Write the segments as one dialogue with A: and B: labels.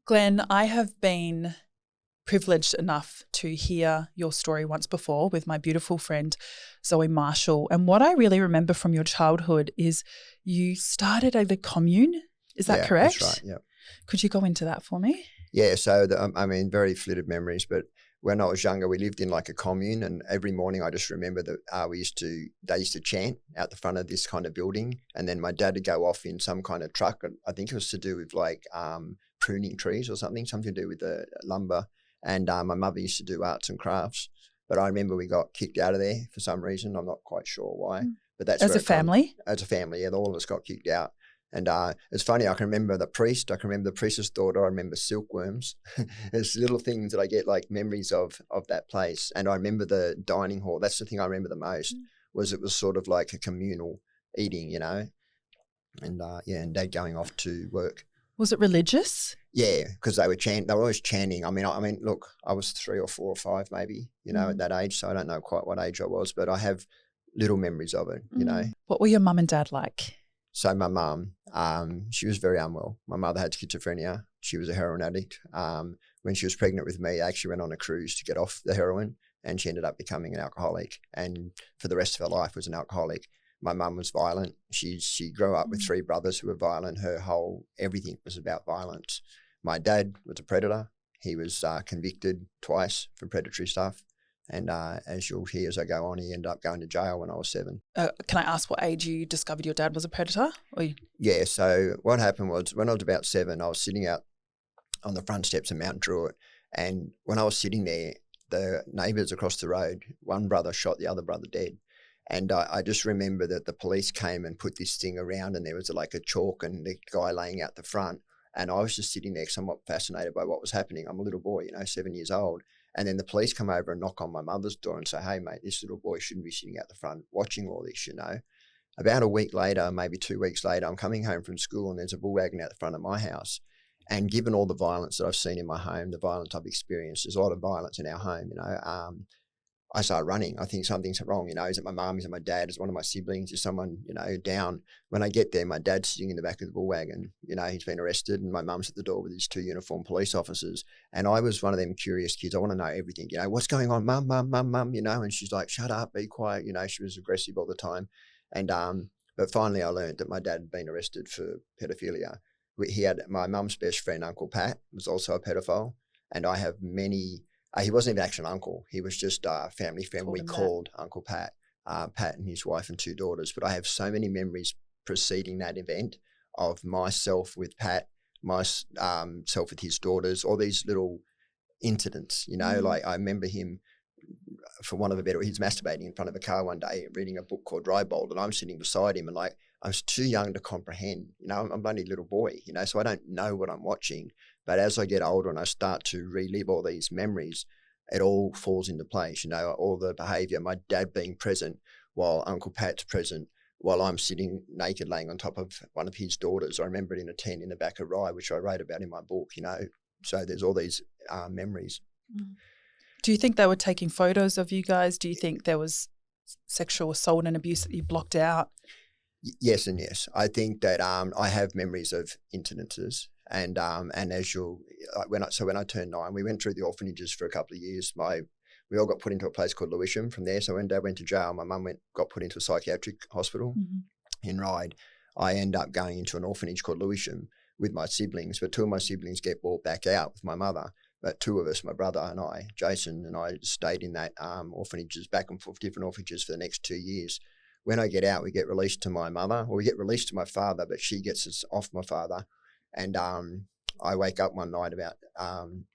A: Glen, I have been privileged enough to hear your story once before with my beautiful friend Zoe Marshall. And what I really remember from your childhood is you started a commune. Is that correct?
B: That's right, yeah.
A: Could you go into that for me?
B: Yeah, so very fluid memories, but when I was younger, we lived in like a commune, and every morning I just remember that they used to chant out the front of this kind of building, and then my dad would go off in some kind of truck. I think it was to do with like pruning trees or something to do with the lumber, and my mother used to do arts and crafts. But I remember we got kicked out of there for some reason. I'm not quite sure why, but that's
A: as a family.
B: As a family, yeah, all of us got kicked out. And it's funny, I can remember the priest, I can remember the priestess daughter, I remember silkworms. There's little things that I get like memories of that place. And I remember the dining hall. That's the thing I remember the most, was it was sort of like a communal eating, you know, and and Dad going off to work.
A: Was it religious?
B: Yeah, because they were always chanting. I mean, look, I was 3 or 4 or 5 maybe, you know, at that age. So I don't know quite what age I was, but I have little memories of it, you know.
A: What were your mum and dad like?
B: So my mum, she was very unwell. My mother had schizophrenia. She was a heroin addict. When she was pregnant with me, I actually went on a cruise to get off the heroin, and she ended up becoming an alcoholic. And for the rest of her life was an alcoholic. My mum was violent. She grew up with 3 brothers who were violent. Everything was about violence. My dad was a predator. He was convicted twice for predatory stuff. And as you'll hear as I go on, he ended up going to jail when I was 7.
A: Can I ask what age you discovered your dad was a predator?
B: Yeah, so what happened was when I was about 7, I was sitting out on the front steps of Mount Druitt, and when I was sitting there, the neighbours across the road, one brother shot the other brother dead. And I just remember that the police came and put this thing around, and there was like a chalk and the guy laying out the front. And I was just sitting there somewhat fascinated by what was happening. I'm a little boy, 7 years old. And then the police come over and knock on my mother's door and say, hey, mate, this little boy shouldn't be sitting out the front watching all this, About a week later, maybe 2 weeks later, I'm coming home from school and there's a bull wagon out the front of my house. And given all the violence that I've seen in my home, the violence I've experienced, there's a lot of violence in our home, I started running. I think something's wrong, Is it my mum? Is it my dad? Is it one of my siblings? Is someone, down? When I get there, my dad's sitting in the back of the bull wagon. He's been arrested, and my mum's at the door with these 2 uniformed police officers. And I was one of them curious kids. I want to know everything. What's going on? Mum, and she's like, shut up, be quiet. She was aggressive all the time. And but finally I learned that my dad had been arrested for pedophilia. He had my mum's best friend, Uncle Pat, was also a pedophile. And I have many... he wasn't even actually an uncle. He was just a family friend. We called Uncle Pat, Pat and his wife and 2 daughters. But I have so many memories preceding that event of myself with Pat, myself with his daughters, all these little incidents, like I remember him, for one of a better, he's masturbating in front of a car one day, reading a book called Dry Bold, and I'm sitting beside him, and like, I was too young to comprehend, I'm only a little boy, so I don't know what I'm watching. But as I get older and I start to relive all these memories, it all falls into place, all the behaviour, my dad being present while Uncle Pat's present, while I'm sitting naked laying on top of one of his daughters. I remember it in a tent in the back of Rye, which I wrote about in my book, So there's all these memories.
A: Do you think they were taking photos of you guys? Do you think there was sexual assault and abuse that you blocked out?
B: Yes and yes. I think that I have memories of incidences, and as when I turned 9, we went through the orphanages for a couple of years. We all got put into a place called Lewisham from there. So when Dad went to jail, my mum got put into a psychiatric hospital in Ryde. I end up going into an orphanage called Lewisham with my siblings, but 2 of my siblings get brought back out with my mother. But 2 of us, my brother and I, Jason and I, stayed in that orphanages, back and forth, different orphanages for the next 2 years. When I get out, we get released to my mother, or we get released to my father, but she gets us off my father. And I wake up one night about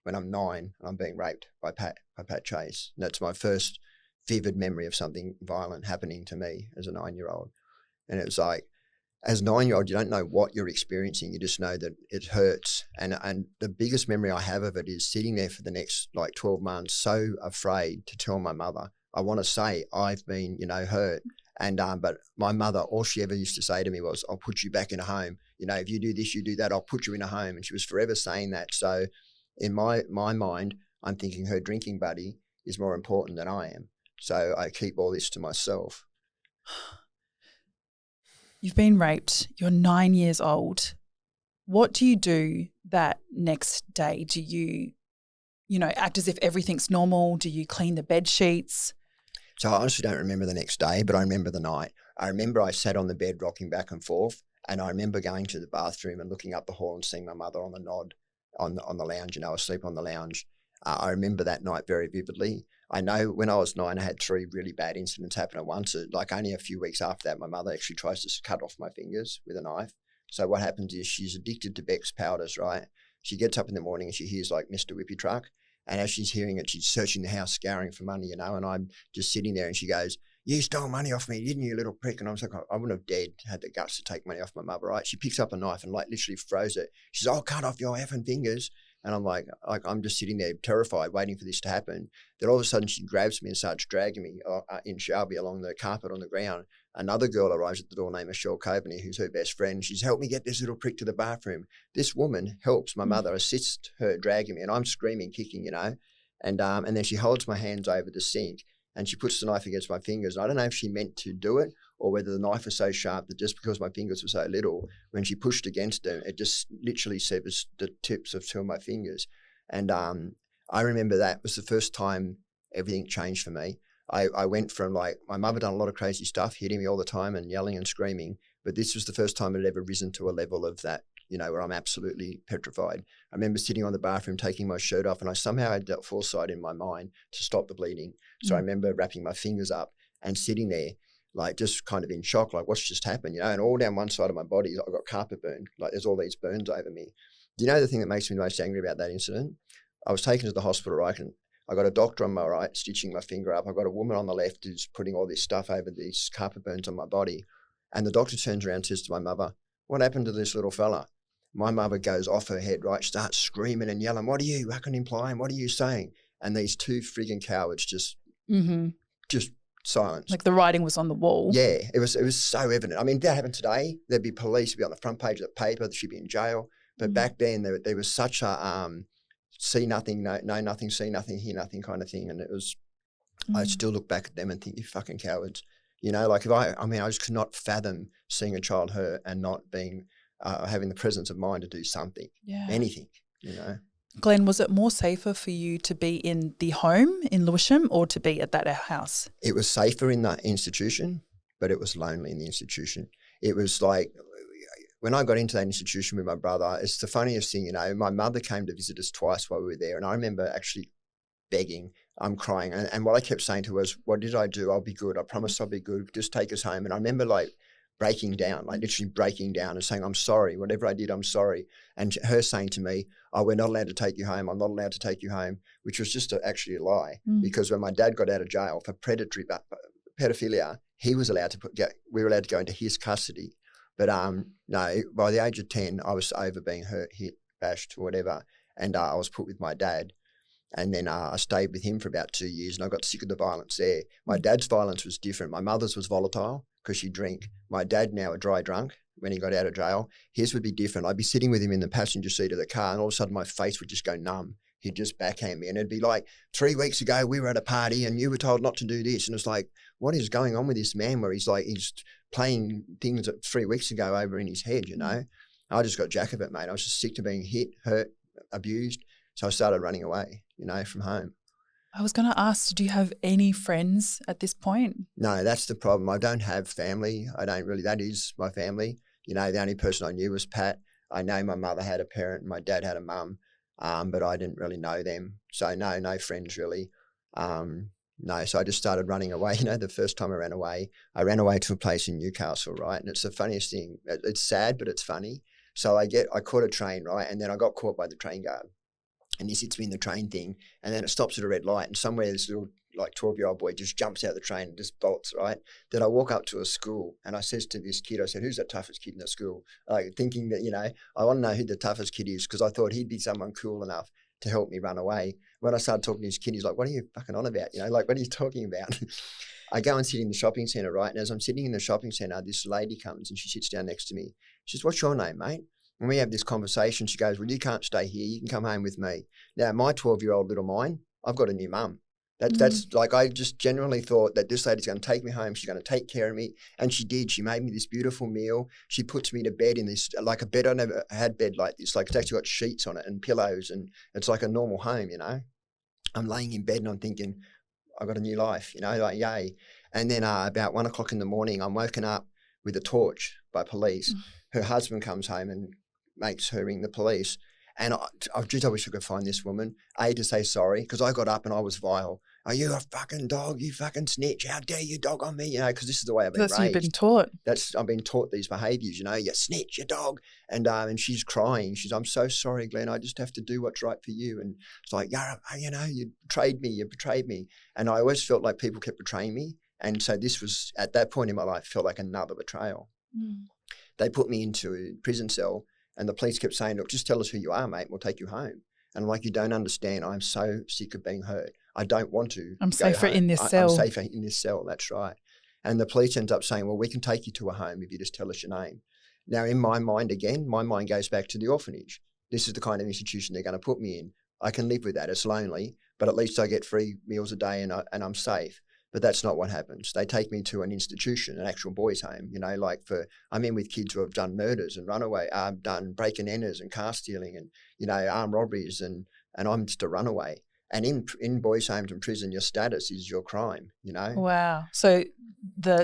B: when I'm 9 and I'm being raped by Pat Chase. And that's my first vivid memory of something violent happening to me as a 9-year-old. And it was like, as a 9-year-old, you don't know what you're experiencing. You just know that it hurts. And the biggest memory I have of it is sitting there for the next 12 months, so afraid to tell my mother. I want to say I've been, hurt. And but my mother, all she ever used to say to me was, I'll put you back in a home. If you do this, you do that, I'll put you in a home. And she was forever saying that. So in my mind, I'm thinking her drinking buddy is more important than I am. So I keep all this to myself.
A: You've been raped. You're 9 years old. What do you do that next day? Do you act as if everything's normal? Do you clean the bed sheets?
B: So I honestly don't remember the next day, but I remember the night. I remember I sat on the bed rocking back and forth, and I remember going to the bathroom and looking up the hall and seeing my mother on the nod on the lounge, asleep on the lounge. I remember that night very vividly. I know when I was 9, I had 3 really bad incidents happen at once. Like only a few weeks after that, my mother actually tries to cut off my fingers with a knife. So what happens is she's addicted to Beck's powders, right? She gets up in the morning and she hears like Mr. Whippy Truck. And as she's hearing it, she's searching the house, scouring for money, and I'm just sitting there and she goes, "You stole money off me, didn't you, little prick?" And I was like, I wouldn't have had the guts to take money off my mother, right? She picks up a knife and like literally throws it. She's, "I'll cut off your effing fingers." And I'm like I'm just sitting there terrified, waiting for this to happen. Then all of a sudden she grabs me and starts dragging me in Shelby along the carpet on the ground. Another girl arrives at the door named Michelle Coveney, who's her best friend. She's, "Help me get this little prick to the bathroom." This woman helps my mother, assists her dragging me, and I'm screaming, kicking, And then she holds my hands over the sink and she puts the knife against my fingers. And I don't know if she meant to do it or whether the knife was so sharp that just because my fingers were so little, when she pushed against them, it just literally severs the tips of 2 of my fingers. And I remember that was the first time everything changed for me. I went from like, my mother done a lot of crazy stuff, hitting me all the time and yelling and screaming, but this was the first time it had ever risen to a level of that, where I'm absolutely petrified. I remember sitting on the bathroom, taking my shirt off, and I somehow had that foresight in my mind to stop the bleeding. So I remember wrapping my fingers up and sitting there, like just kind of in shock, like what's just happened, and all down one side of my body, I've got carpet burn, like there's all these burns over me. Do you know the thing that makes me the most angry about that incident? I was taken to the hospital, right, and I got a doctor on my right stitching my finger up. I got a woman on the left who's putting all this stuff over these carpet burns on my body. And the doctor turns around and says to my mother, "What happened to this little fella?" My mother goes off her head, right, starts screaming and yelling, "What are you fucking implying? What are you saying?" And these 2 frigging cowards just silence.
A: Like the writing was on the wall.
B: Yeah, it was so evident. I mean, if that happened today, there'd be police, it'd be on the front page of the paper, she'd be in jail. But back then, there was such a see nothing, know nothing, see nothing, hear nothing kind of thing. And it was, I still look back at them and think, you fucking cowards. Like if I just could not fathom seeing a child hurt and not being, having the presence of mind to do something, anything.
A: Glen, was it more safer for you to be in the home in Lewisham or to be at that house?
B: It was safer in the institution, but it was lonely in the institution. It was like, when I got into that institution with my brother, it's the funniest thing, my mother came to visit us twice while we were there. And I remember actually begging, I'm crying. And what I kept saying to her was, "What did I do? I'll be good. I promise I'll be good. Just take us home." And I remember like breaking down, like literally breaking down and saying, "I'm sorry. Whatever I did, I'm sorry." And her saying to me, "Oh, we're not allowed to take you home. I'm not allowed to take you home," which was just actually a lie. Because when my dad got out of jail for pedophilia, he was allowed to we were allowed to go into his custody. But no, by the age of 10, I was over being hurt, hit, bashed, whatever. And I was put with my dad. And then I stayed with him for about 2 years and I got sick of the violence there. My dad's violence was different. My mother's was volatile because she'd drink. My dad, now a dry drunk, when he got out of jail, his would be different. I'd be sitting with him in the passenger seat of the car and all of a sudden my face would just go numb. He'd just backhand me and it'd be like, 3 weeks ago we were at a party and you were told not to do this. And it's like, what is going on with this man where he's playing things that 3 weeks ago over in his head, I just got jack of it, mate. I was just sick of being hit, hurt, abused. So I started running away, from home.
A: I was going to ask, do you have any friends at this point?
B: No, that's the problem. I don't have family. I don't really. That is my family. The only person I knew was Pat. I know my mother had a parent and my dad had a mum, but I didn't really know them. So no friends really. No, so I just started running away. The first time I ran away to a place in Newcastle, right? And it's the funniest thing. It's sad, but it's funny. So I caught a train, right? And then I got caught by the train guard. And he sits me in the train thing, and then it stops at a red light, and somewhere this little 12-year-old boy just jumps out of the train and just bolts, right? Then I walk up to a school and I says to this kid, I said, "Who's the toughest kid in the school?" Thinking that, I want to know who the toughest kid is because I thought he'd be someone cool enough to help me run away. When I started talking to this kid, he's like, "What are you fucking on about? What are you talking about?" I go and sit in the shopping centre, right? And as I'm sitting in the shopping centre, this lady comes and she sits down next to me. She says, "What's your name, mate?" When we have this conversation, she goes, "Well, you can't stay here. You can come home with me." Now, my 12-year-old little mind, I've got a new mum. That's like, I just genuinely thought that this lady's going to take me home. She's going to take care of me. And she did. She made me this beautiful meal. She puts me to bed in this, like a bed. I never had bed like this. Like, it's actually got sheets on it and pillows, and it's like a normal home, you know. I'm laying in bed and I'm thinking, I've got a new life, you know, like, yay. And then about 1 o'clock in the morning, I'm woken up with a torch by police. Her husband comes home and makes her ring the police. And I wish I could find this woman, to say sorry, because I got up and I was vile. Are you a fucking dog? You fucking snitch. How dare you dog on me? You know, because this is the way I've been raised.
A: You've been taught.
B: I've been taught these behaviours, you know, you snitch, you dog. And she's crying. I'm so sorry, Glenn. I just have to do what's right for you. And it's like, yeah, you know, you betrayed me. And I always felt like people kept betraying me. And so this was, at that point in my life, felt like another betrayal. They put me into a prison cell and the police kept saying, look, just tell us who you are, mate, and we'll take you home. And I'm like, you don't understand. I'm so sick of being hurt. I don't want to.
A: I'm safer in this cell.
B: I'm safer in this cell. That's right. And the police ends up saying, well, we can take you to a home if you just tell us your name. Now, in my mind, again, my mind goes back to the orphanage. This is the kind of institution they're going to put me in. I can live with that. It's lonely, but at least I get free meals a day and I'm safe. But that's not what happens. They take me to an institution, an actual boys' home, you know, like I'm in with kids who have done murders and runaway, done break and enters and car stealing and, you know, armed robberies, and I'm just a runaway. And in boys' homes and prison, your status is your crime, you know.
A: Wow. So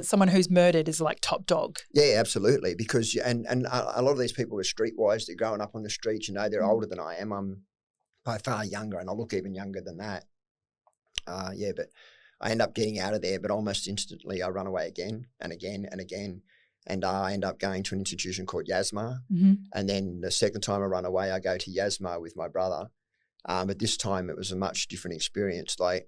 A: someone who's murdered is like top dog.
B: Yeah, absolutely. Because and a lot of these people are streetwise. They're growing up on the streets. You know, they're older than I am. I'm by far younger, and I look even younger than that. But I end up getting out of there, but almost instantly I run away again and again and again. And I end up going to an institution called Yasma. And then the second time I run away, I go to Yasma with my brother. But this time it was a much different experience. Like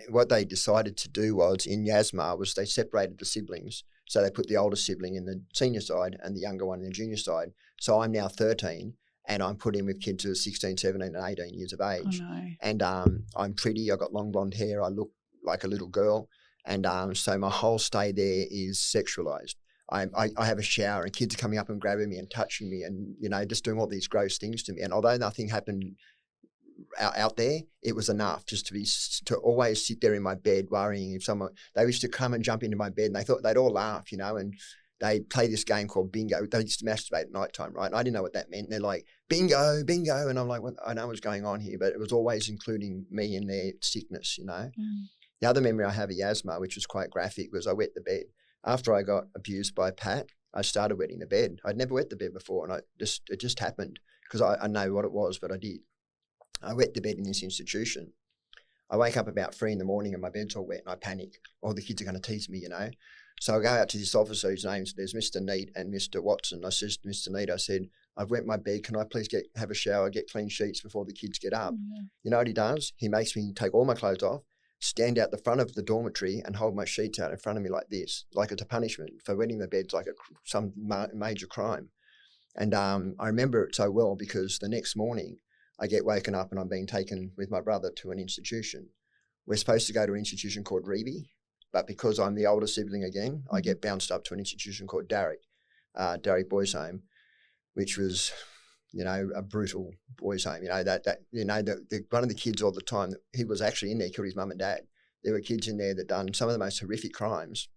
B: what they decided to do was in Yasma was they separated the siblings. So they put the older sibling in the senior side and the younger one in the junior side. So I'm now 13 and I'm put in with kids who are 16, 17 and 18 years of age.
A: Oh, no.
B: And I'm pretty. I've got long blonde hair. I look like a little girl. And so my whole stay there is sexualized. I have a shower and kids are coming up and grabbing me and touching me and, you know, just doing all these gross things to me. And although nothing happened out there, it was enough just to always sit there in my bed worrying if they used to come and jump into my bed and they thought they'd all laugh, you know, and they play this game called bingo. They used to masturbate at night time, right? And I didn't know what that meant. And they're like, bingo, bingo. And I'm like, well, I know what's going on here, but it was always including me in their sickness, you know. The other memory I have of Yasma, which was quite graphic, was I wet the bed. After I got abused by Pat, I started wetting the bed. I'd never wet the bed before, and it just happened because I know what it was, but I did. I wet the bed in this institution. I wake up about 3 a.m. and my bed's all wet and I panic. Oh, the kids are going to tease me, you know. So I go out to this officer whose name's there's Mr. Neat and Mr. Watson. I said to Mr. Neat, I said, I've wet my bed. Can I please have a shower, get clean sheets before the kids get up? You know what he does? He makes me take all my clothes off, stand out the front of the dormitory and hold my sheets out in front of me like this, like it's a punishment for wetting the bed's like some major crime. And I remember it so well because the next morning I get woken up and I'm being taken with my brother to an institution. We're supposed to go to an institution called Reeby, but because I'm the older sibling again, I get bounced up to an institution called Darrick Boys Home, which was, you know, a brutal boys home. You know, one of the kids all the time, he was actually in there, killed his mum and dad. There were kids in there that done some of the most horrific crimes.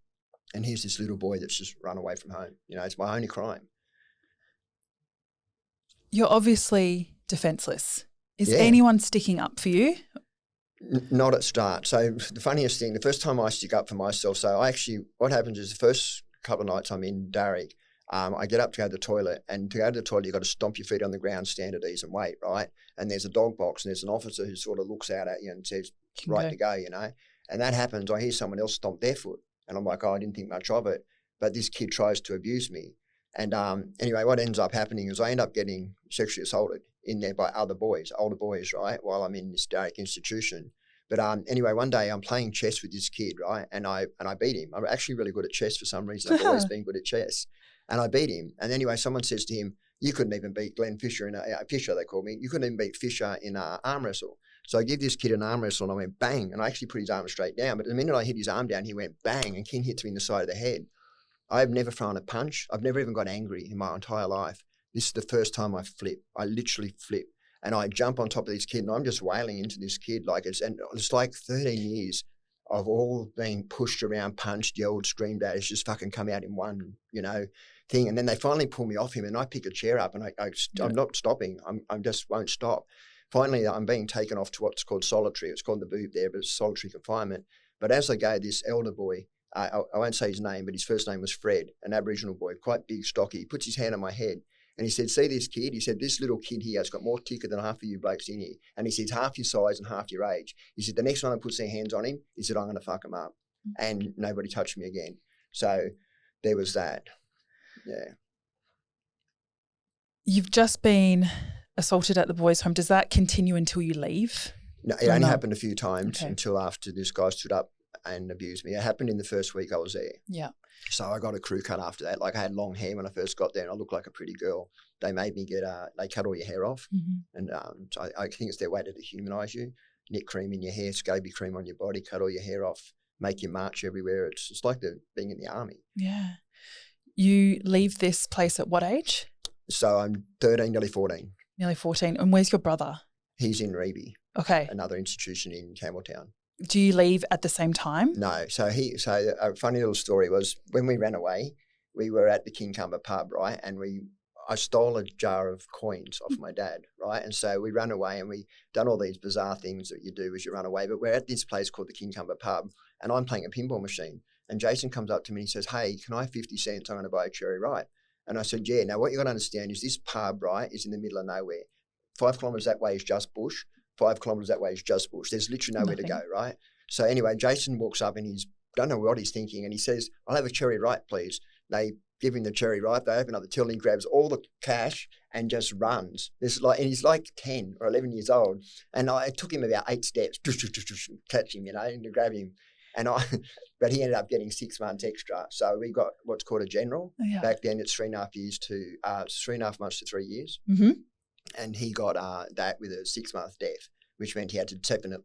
B: And here's this little boy that's just run away from home. You know, it's my only crime.
A: You're obviously defenseless. Is anyone sticking up for you?
B: Not at start. So the funniest thing, the first time I stick up for myself, what happens is the first couple of nights I'm in Darrick, I get up to go to the toilet, and to go to the toilet, you've got to stomp your feet on the ground, stand at ease and wait, right? And there's a dog box and there's an officer who sort of looks out at you and says, right to go, you know? And that happens. I hear someone else stomp their foot and I'm like, oh, I didn't think much of it. But this kid tries to abuse me. And anyway, what ends up happening is I end up getting sexually assaulted in there by older boys, right, while I'm in this Darrick institution. But anyway, one day I'm playing chess with this kid, right, and I beat him. I'm actually really good at chess for some reason. I've always been good at chess. And I beat him. And anyway, someone says to him, you couldn't even beat Glen Fisher Fisher, they call me. You couldn't even beat Fisher in an arm wrestle. So I give this kid an arm wrestle and I went bang, and I actually put his arm straight down. But the minute I hit his arm down, he went bang, and Ken hits me in the side of the head. I've never thrown a punch. I've never even got angry in my entire life. This is the first time I flip. I literally flip. And I jump on top of this kid and I'm just wailing into this kid it's like 13 years of all being pushed around, punched, yelled, screamed at. It's just fucking come out in one, thing. And then they finally pull me off him and I pick a chair up and I'm not stopping. I'm just won't stop. Finally, I'm being taken off to what's called solitary. It's called the boob there, but it's solitary confinement. But as I go, this elder boy, I won't say his name, but his first name was Fred, an Aboriginal boy, quite big, stocky. He puts his hand on my head and he said, see this kid? He said, this little kid here has got more ticker than half of you blokes in here. And he said, half your size and half your age. He said, the next one that puts their hands on him, he said, I'm going to fuck him up. And nobody touched me again. So there was that. Yeah.
A: You've just been assaulted at the boys' home. Does that continue until you leave?
B: No, it only happened a few times until after this guy stood up and abused me. It happened in the first week I was there.
A: Yeah.
B: So I got a crew cut after that. Like I had long hair when I first got there and I looked like a pretty girl. They made me they cut all your hair off. And so I think it's their way to dehumanize you. Nick cream in your hair, SCOBY cream on your body, cut all your hair off, make you march everywhere. It's like being in the army.
A: Yeah. You leave this place at what age?
B: So I'm 13, nearly 14.
A: Nearly 14. And where's your brother?
B: He's in Reby.
A: Okay.
B: Another institution in Campbelltown.
A: Do you leave at the same time?
B: No. So a funny little story was when we ran away, we were at the Kincumber pub, right? And I stole a jar of coins off my dad, right? And so we ran away and we done all these bizarre things that you do as you run away. But we're at this place called the Kincumber pub and I'm playing a pinball machine. And Jason comes up to me and he says, hey, can I have 50 cents? I'm going to buy a cherry ripe. And I said, yeah. Now what you got to understand is this pub, right, is in the middle of nowhere. 5 kilometres that way is just bush. 5 kilometres that way is just bush. There's literally nowhere to go, right? So anyway, Jason walks up and don't know what he's thinking. And he says, I'll have a cherry ripe, please. They give him the cherry ripe. They open up the till and he grabs all the cash and just runs. And he's like 10 or 11 years old. And it took him about 8 steps to catch him, and to grab him. But he ended up getting 6 months extra. So we got what's called a general. Yeah. Back then it's 3.5 months to 3 years.
A: Mm-hmm.
B: And he got that with a 6-month death, which meant he had to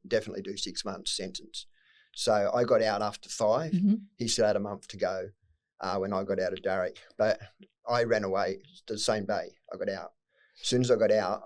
B: definitely do 6 months sentence. So I got out after 5. Mm-hmm. He still had a month to go when I got out of Darrick. But I ran away the same day I got out. As soon as I got out,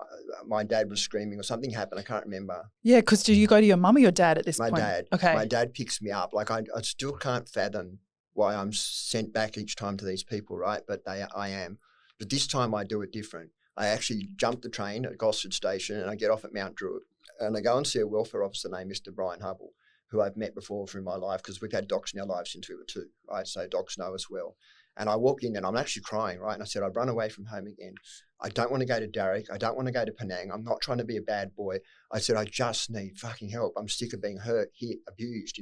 B: my dad was screaming or something happened. I can't remember.
A: Yeah, because did you go to your mum or your dad at this point?
B: My dad.
A: Okay.
B: My dad picks me up. Like I still can't fathom why I'm sent back each time to these people, right? But I am. But this time I do it different. I actually jump the train at Gosford Station and I get off at Mount Druitt and I go and see a welfare officer named Mr. Brian Hubble, who I've met before through my life because we've had docs in our lives since we were 2, right? So docs know us well. And I walk in and I'm actually crying, right? And I said, I've run away from home again. I don't want to go to Darrick. I don't want to go to Penang. I'm not trying to be a bad boy. I said, I just need fucking help. I'm sick of being hurt, hit, abused,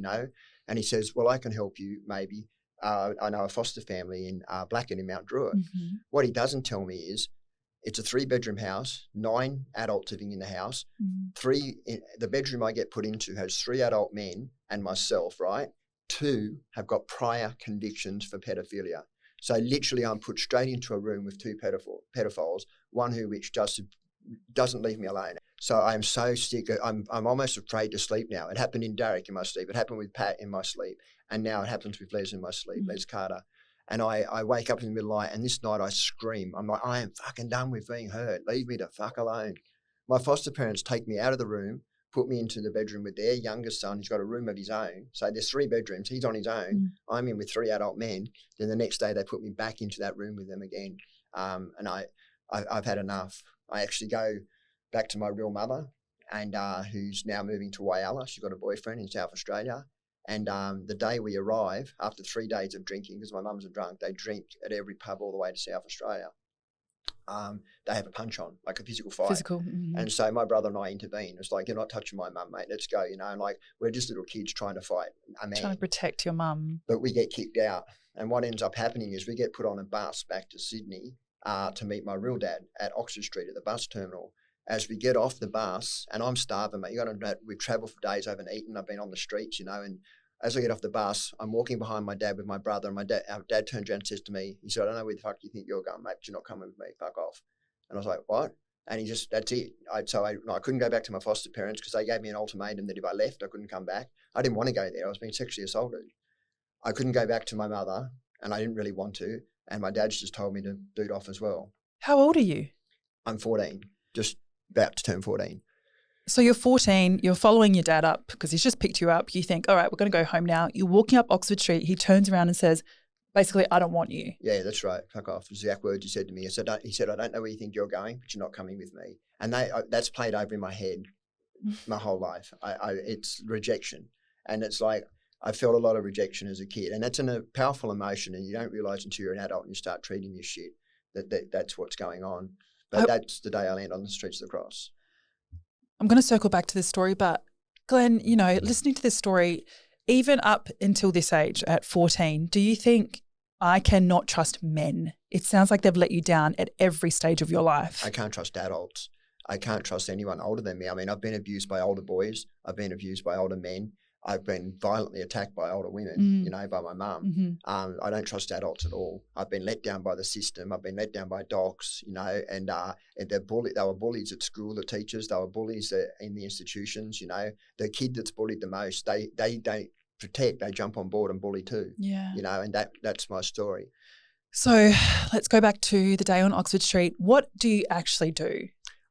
B: And he says, well, I can help you maybe. I know a foster family in Blackett in Mount Druitt. Mm-hmm. What he doesn't tell me is it's a 3-bedroom house, 9 adults living in the house. Mm-hmm. The bedroom I get put into has 3 adult men and myself, right? 2 have got prior convictions for pedophilia. So literally I'm put straight into a room with 2 pedophiles, one which just doesn't leave me alone. So I'm so sick. I'm almost afraid to sleep now. It happened in Darrick in my sleep. It happened with Pat in my sleep. And now it happens with Les in my sleep, Les Carter. And I wake up in the middle of the night and this night I scream. I'm like, I am fucking done with being hurt. Leave me the fuck alone. My foster parents take me out of the room, put me into the bedroom with their youngest son. He's got a room of his own. So there's 3 bedrooms. He's on his own. I'm in with 3 adult men. Then the next day they put me back into that room with them again. And I've had enough. I actually go back to my real mother and who's now moving to Whyalla. She's got a boyfriend in South Australia. And the day we arrive, after 3 days of drinking, because my mum's a drunk, they drink at every pub all the way to South Australia. They have a punch on, like a physical fight.
A: Mm-hmm.
B: And so my brother and I intervene. It's like, you're not touching my mum, mate. Let's go, And like, we're just little kids trying to fight a man.
A: Trying to protect your mum.
B: But we get kicked out. And what ends up happening is we get put on a bus back to Sydney to meet my real dad at Oxford Street at the bus terminal. As we get off the bus, and I'm starving, mate. We've travelled for days, I haven't eaten. I've been on the streets, and as I get off the bus, I'm walking behind my dad with my brother, and our dad turns around and says to me, he said, I don't know where the fuck you think you're going, mate, but you're not coming with me, fuck off. And I was like, what? And that's it. I couldn't go back to my foster parents because they gave me an ultimatum that if I left, I couldn't come back. I didn't want to go there. I was being sexually assaulted. I couldn't go back to my mother, and I didn't really want to. And my dad's just told me to boot off as well.
A: How old are you?
B: I'm 14. Just about to turn 14.
A: So you're 14, you're following your dad up because he's just picked you up. You think, all right, we're going to go home now. You're walking up Oxford Street. He turns around and says, basically, I don't want you.
B: Yeah, that's right. Fuck off. The exact words he said to me. He said, I don't know where you think you're going, but you're not coming with me. And that's played over in my head my whole life. It's rejection. And it's like, I felt a lot of rejection as a kid. And that's a powerful emotion, and you don't realise until you're an adult and you start treating your shit that's what's going on. But that's the day I land on the streets of the Cross.
A: I'm going to circle back to this story, but Glen, you know, listening to this story, even up until this age at 14, do you think I cannot trust men? It sounds like they've let you down at every stage of your life.
B: I can't trust adults. I can't trust anyone older than me. I mean, I've been abused by older boys. I've been abused by older men. I've been violently attacked by older women, you know, by my mum. I don't trust adults at all. I've been let down by the system. I've been let down by docs, you know, and they were bullies at school, the teachers. They were bullies in the institutions, you know. The kid that's bullied the most, they don't protect. They jump on board and bully too, you know, and that's my story.
A: So let's go back to the day on Oxford Street. What do you actually do?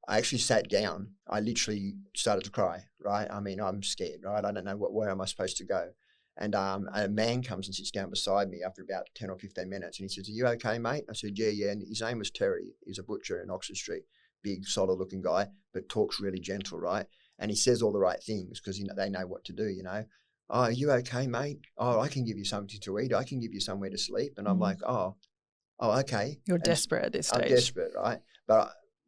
B: I actually sat down. I literally started to cry, right? I mean, I'm scared, right? I don't know where am I supposed to go. And a man comes and sits down beside me after about 10 or 15 minutes, and he says, "Are you okay, mate?" I said, yeah. And his name was Terry. He's a butcher in Oxford Street, big, solid-looking guy, but talks really gentle, right? And he says all the right things because, you know, they know what to do, you know. "Oh, are you okay, mate? Oh, I can give you something to eat. I can give you somewhere to sleep." And I'm like, oh, okay.
A: You're desperate at this stage.
B: I'm desperate, right?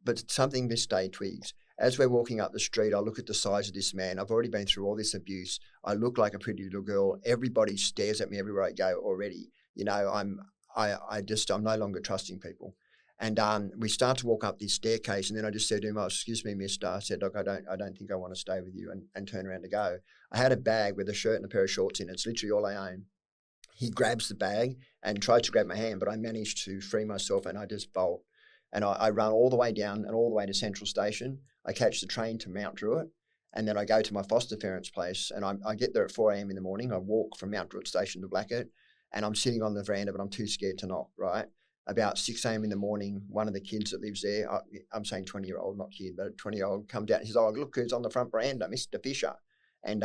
B: But something this day twigs. As we're walking up the street, I look at the size of this man. I've already been through all this abuse. I look like a pretty little girl. Everybody stares at me everywhere I go already. You know, I'm no longer trusting people. And we start to walk up this staircase, and then I just said to him, "Oh, excuse me, mister." I said, "Look, I don't think I want to stay with you," and turn around to go. I had a bag with a shirt and a pair of shorts in it. It's literally all I own. He grabs the bag and tries to grab my hand, but I managed to free myself, and I just bolt. And I run all the way down and all the way to Central Station. I catch the train to Mount Druitt, and then I go to my foster parents' place, and I get there at 4 a.m. in the morning. I walk from Mount Druitt Station to Blackett, and I'm sitting on the veranda, but I'm too scared to knock, right? About 6 a.m. in the morning, one of the kids that lives there, I'm saying 20-year-old, not kid, but a 20-year-old, comes down and says, "Oh, look who's on the front veranda, Mr. Fisher." And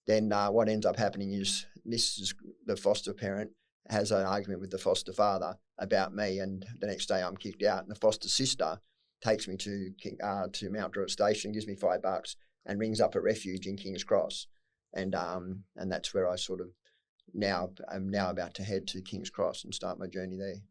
B: then what ends up happening is the foster parent has an argument with the foster father about me, and the next day I'm kicked out. And the foster sister takes me to Mount Druitt Station, gives me $5, and rings up a refuge in King's Cross, and that's where I sort of I'm now about to head to King's Cross and start my journey there.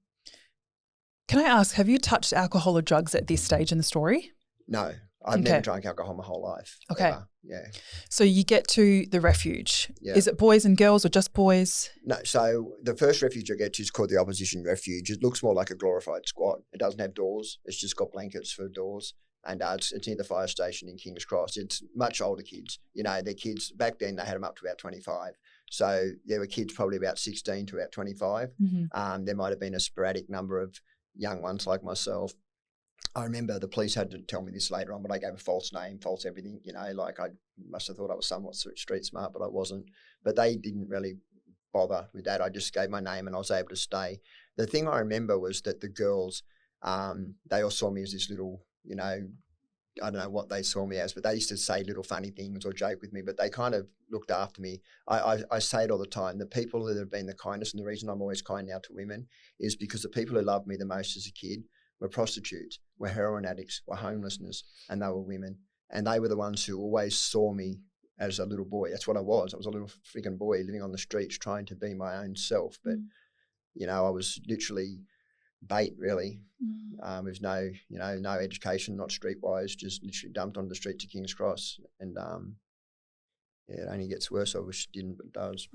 A: Can I ask, have you touched alcohol or drugs at this stage in the story?
B: No. I've never drank alcohol my whole life.
A: Okay.
B: Ever. Yeah.
A: So you get to the refuge.
B: Yeah.
A: Is it boys and girls or just boys?
B: No. So the first refuge I get to is called the Opposition Refuge. It looks more like a glorified squat. It doesn't have doors. It's just got blankets for doors. And it's near the fire station in King's Cross. It's much older kids. You know, they're kids. Back then they had them up to about 25. So there were kids probably about 16 to about 25. There might have been a sporadic number of young ones like myself. I remember the police had to tell me this later on, but I gave a false name, false everything, you know, like I must have thought I was somewhat street smart, but I wasn't. But they didn't really bother with that. I just gave my name and I was able to stay. The thing I remember was that the girls, they all saw me as this little, you know, I don't know what they saw me as, but they used to say little funny things or joke with me, but they kind of looked after me. I say it all the time. The people that have been the kindest, and the reason I'm always kind now to women is because the people who loved me the most as a kid were prostitutes, were heroin addicts, were homelessness, and they were women. And they were the ones who always saw me as a little boy. That's what I was. I was a little freaking boy living on the streets trying to be my own self. But, you know, I was literally bait, really. With no, you know, no education, not streetwise, just literally dumped onto the street to King's Cross. And, yeah, it only gets worse. I wish it didn't, but it does.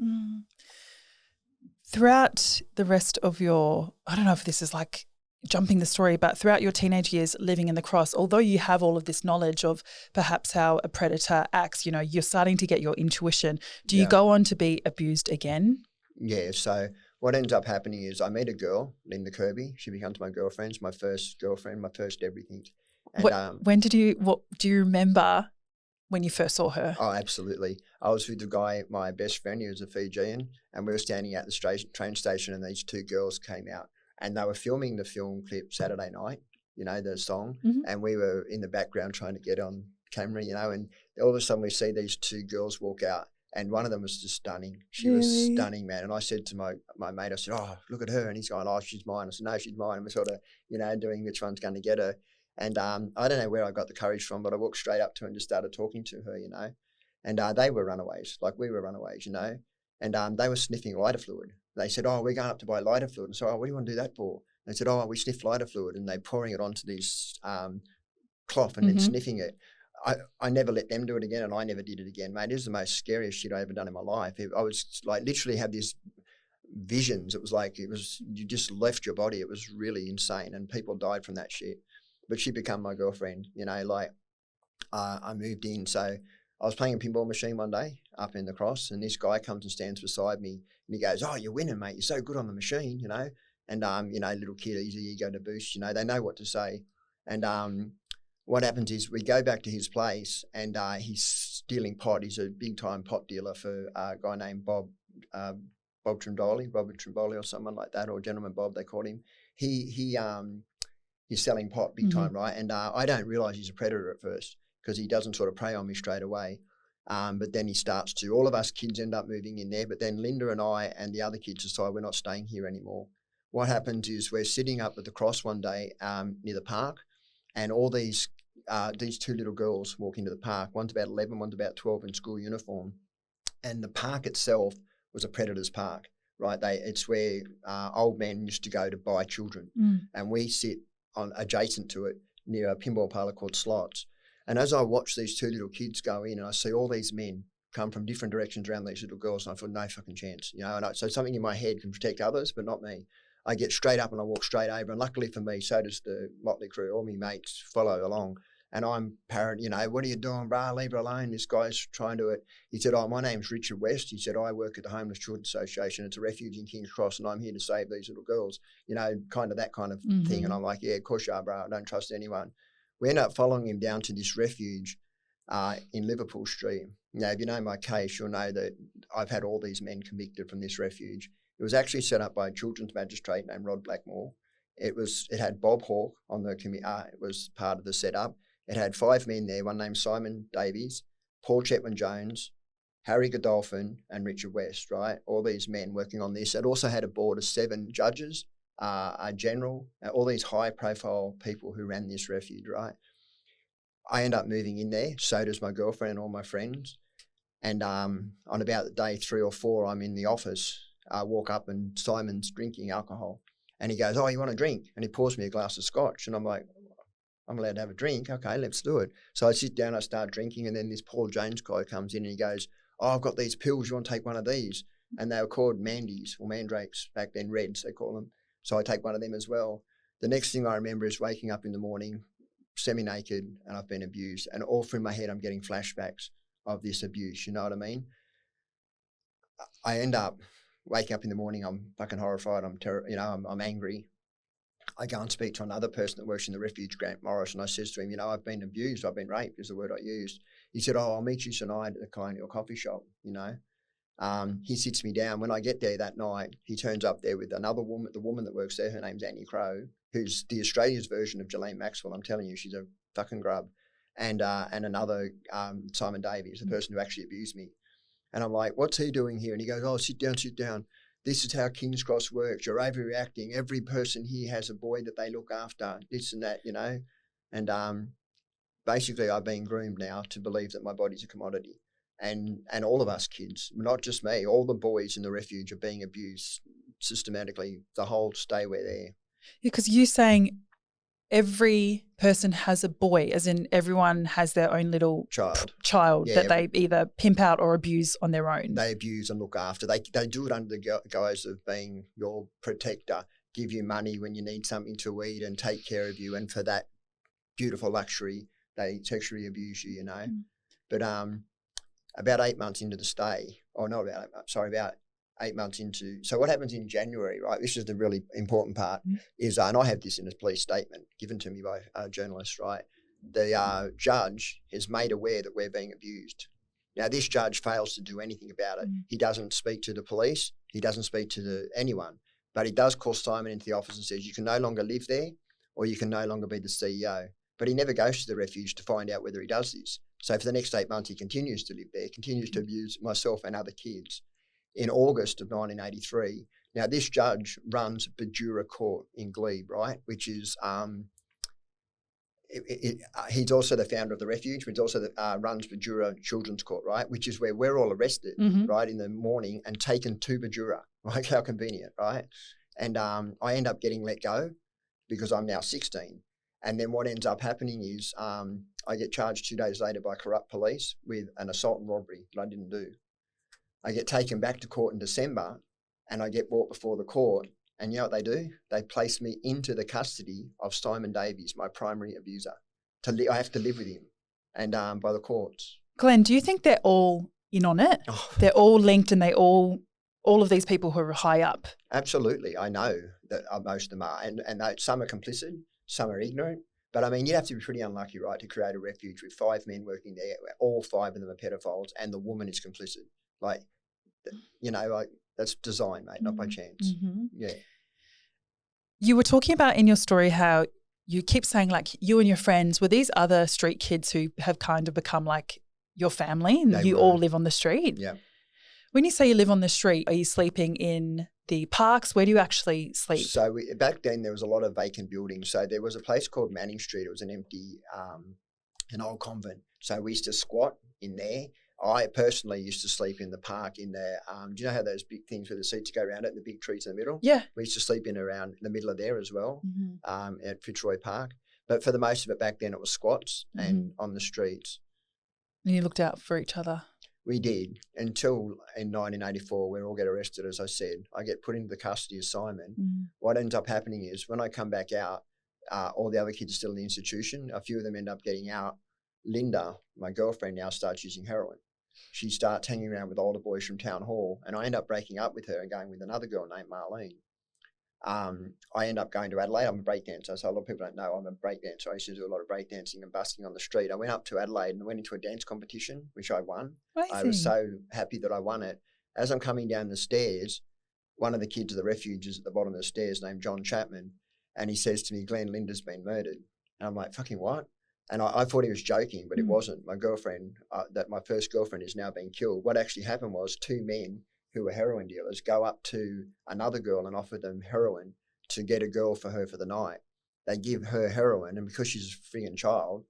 A: Throughout the rest of your, I don't know if this is like jumping the story, but throughout your teenage years living in the Cross, although you have all of this knowledge of perhaps how a predator acts, you know, you're starting to get your intuition. Do you go on to be abused again?
B: Yeah, so what ends up happening is I meet a girl, Linda Kirby. She becomes my girlfriend, my first girlfriend, my first everything. And,
A: what do you remember when you first saw her?
B: Oh, absolutely. I was with the guy, my best friend, he was a Fijian, and we were standing at the train station and these two girls came out and they were filming the film clip Saturday night. you know, the song.
A: Mm-hmm.
B: And we were in the background trying to get on camera, you know, and all of a sudden we see these two girls walk out. And one of them was just stunning. She was stunning, man. And I said to my mate, I said, oh, look at her. And he's going, oh, she's mine. I said, no, she's mine. And we're sort of, you know, doing which one's going to get her. And I don't know where I got the courage from, but I walked straight up to her and just started talking to her, you know. And they were runaways, like we were runaways, you know. And they were sniffing lighter fluid. They said, oh, we're going up to buy lighter fluid. And so, oh, what do you want to do that for? They said, oh, we sniff lighter fluid. And they're pouring it onto this cloth and then sniffing it. I never let them do it again, and I never did it again, mate. It was the most scariest shit I ever done in my life. I was like literally had these visions. It was like you just left your body. It was really insane, and people died from that shit. But she became my girlfriend, you know, like I moved in. So I was playing a pinball machine one day up in the Cross, and this guy comes and stands beside me, and he goes, oh, you're winning, mate. You're so good on the machine, you know. And, you know, little kid, easy ego to boost, you know, they know what to say. And what happens is we go back to his place, and he's stealing pot. He's a big-time pot dealer for a guy named Bob Trimboli, Robert Trimboli or someone like that, or Gentleman Bob, they called him. He's selling pot big time, right? And I don't realise he's a predator at first because he doesn't sort of prey on me straight away. But then he starts to. All of us kids end up moving in there, but then Linda and I and the other kids decide we're not staying here anymore. What happens is we're sitting up at the Cross one day near the park, and all these two little girls walk into the park. One's about 11, one's about 12 in school uniform. And the park itself was a predator's park, right? It's where old men used to go to buy children. And we sit adjacent to it near a pinball parlour called Slots. And as I watch these two little kids go in, and I see all these men come from different directions around these little girls, and I thought, no fucking chance, you know. And so something in my head can protect others, but not me. I get straight up and I walk straight over, and luckily for me, so does the motley crew. All my mates follow along, and I'm parrot, you know, what are you doing, brah? Leave her alone. This guy's trying to He said, oh, my name's Richard West. He said, I work at the Homeless Children's Association. It's a refuge in King's Cross, and I'm here to save these little girls, you know, kind of that kind of thing. And I'm like, yeah, of course you are, brah. I don't trust anyone. We end up following him down to this refuge in Liverpool Street. Now, if you know my case, you'll know that I've had all these men convicted from this refuge. It was actually set up by a children's magistrate named Rod Blackmore. It had Bob Hawke on the committee. It was part of the setup. It had 5 men there, one named Simon Davies, Paul Chetwynd-Jones, Harry Godolphin, and Richard West, right? All these men working on this. It also had a board of 7 judges, a general, all these high-profile people who ran this refuge, right? I end up moving in there. So does my girlfriend and all my friends. And on about day 3 or 4, I'm in the office. I walk up and Simon's drinking alcohol. And he goes, oh, you want a drink? And he pours me a glass of scotch. And I'm like, I'm allowed to have a drink. Okay, let's do it. So I sit down, I start drinking. And then this Paul Jones guy comes in and he goes, oh, I've got these pills. You want to take one of these? And they were called Mandy's or Mandrakes back then, Reds, they call them. So I take one of them as well. The next thing I remember is waking up in the morning, semi-naked, and I've been abused. And all through my head, I'm getting flashbacks of this abuse. You know what I mean? I end up waking up in the morning, I'm fucking horrified. I'm angry. I go and speak to another person that works in the refuge, Grant Morris, and I says to him, you know, I've been abused. I've been raped is the word I used. He said, oh, I'll meet you tonight at the Colonial Coffee Shop, you know. He sits me down. When I get there that night, he turns up there with another woman, the woman that works there, her name's Annie Crow, who's the Australia's version of Ghislaine Maxwell. I'm telling you, she's a fucking grub. And another Simon Davies, the person who actually abused me. And I'm like, what's he doing here? And he goes, oh, sit down, sit down. This is how King's Cross works. You're overreacting. Every person here has a boy that they look after, this and that, you know. And basically I've been groomed now to believe that my body's a commodity. And all of us kids, not just me, all the boys in the refuge are being abused systematically the whole stay we're there.
A: Yeah, because you're saying every person has a boy, as in everyone has their own little child that they either pimp out or abuse on their own.
B: They abuse and look after. They do it under the guise of being your protector, give you money when you need something to eat and take care of you. And for that beautiful luxury, they sexually abuse you, you know. But about 8 months into the stay, about 8 months into, so what happens in January, right? This is the really important part, is, and I have this in a police statement given to me by a journalist, right? The judge is made aware that we're being abused. Now, this judge fails to do anything about it. He doesn't speak to the police. He doesn't speak to anyone. But he does call Simon into the office and says, you can no longer live there. or you can no longer be the CEO. But he never goes to the refuge to find out whether he does this. So for the next 8 months, he continues to live there, continues to abuse myself and other kids. In August of 1983, now this judge runs Bajura Court in Glebe, right, which is he's also the founder of the refuge, but he's also runs Bajura Children's Court, right, which is where we're all arrested, right, in the morning and taken to Bajura, right? How convenient, right? And I end up getting let go because I'm now 16. And then what ends up happening is I get charged 2 days later by corrupt police with an assault and robbery that I didn't do. I get taken back to court in December and I get brought before the court. And you know what they do? They place me into the custody of Simon Davies, my primary abuser. I have to live with him and by the courts.
A: Glen, do you think they're all in on it?
B: Oh.
A: They're all linked and all of these people who are high up?
B: Absolutely. I know that most of them are. And some are complicit, some are ignorant. But I mean, you'd have to be pretty unlucky, right, to create a refuge with 5 men working there. All 5 of them are pedophiles and the woman is complicit. Like, you know, like that's design, mate, not by chance.
A: Mm-hmm.
B: Yeah.
A: You were talking about in your story how you keep saying like you and your friends were these other street kids who have kind of become like your family and you all live on the street.
B: Yeah.
A: When you say you live on the street, are you sleeping in the parks? Where do you actually sleep?
B: So back then there was a lot of vacant buildings. So there was a place called Manning Street. It was an empty, an old convent. So we used to squat in there. I personally used to sleep in the park in there. Do you know how those big things where the seats go around it and the big trees in the middle?
A: Yeah.
B: We used to sleep in around the middle of there as well, at Fitzroy Park. But for the most of it back then it was squats and on the streets.
A: And you looked out for each other?
B: We did until in 1984 we all get arrested, as I said. I get put into the custody of Simon. What ends up happening is when I come back out, all the other kids are still in the institution. A few of them end up getting out. Linda, my girlfriend, now starts using heroin. She starts hanging around with older boys from town hall and I end up breaking up with her and going with another girl named Marlene. I end up going to Adelaide. I'm a breakdancer, so a lot of people don't know I'm a breakdancer. I used to do a lot of breakdancing and busking on the street. I went up to Adelaide and went into a dance competition, which I won.
A: Amazing.
B: I was so happy that I won it. As I'm coming down the stairs, one of the kids of the refuge is at the bottom of the stairs named John Chapman, and he says to me, "Glen, Linda's been murdered." And I'm like, fucking what? And I thought he was joking, but it wasn't. My girlfriend, my first girlfriend is now being killed. What actually happened was 2 men who were heroin dealers go up to another girl and offer them heroin to get a girl for her for the night. They give her heroin and because she's a friggin' child,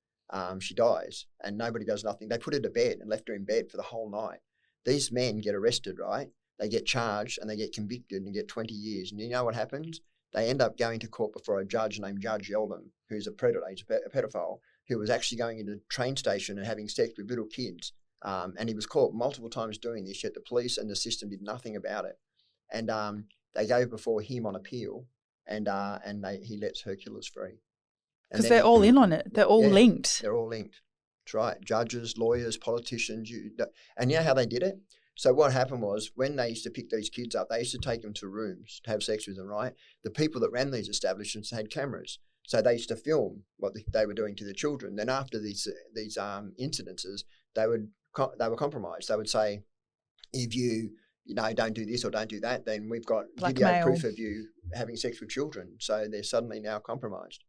B: she dies and nobody does nothing. They put her to bed and left her in bed for the whole night. These men get arrested, right? They get charged and they get convicted and get 20 years. And you know what happens? They end up going to court before a judge named Judge Yeldon, who's a predator, he's a pedophile, who was actually going into the train station and having sex with little kids. And he was caught multiple times doing this, yet the police and the system did nothing about it. And they go before him on appeal, and he lets her killers free.
A: Because they're all in on it. They're all linked.
B: They're all linked. That's right. Judges, lawyers, politicians. And you know how they did it? So what happened was when they used to pick these kids up, they used to take them to rooms to have sex with them, right? The people that ran these establishments had cameras. So they used to film what they were doing to the children. Then after these incidences, they were compromised. They would say, if you don't do this or don't do that, then we've got video proof of you having sex with children. So they're suddenly now compromised.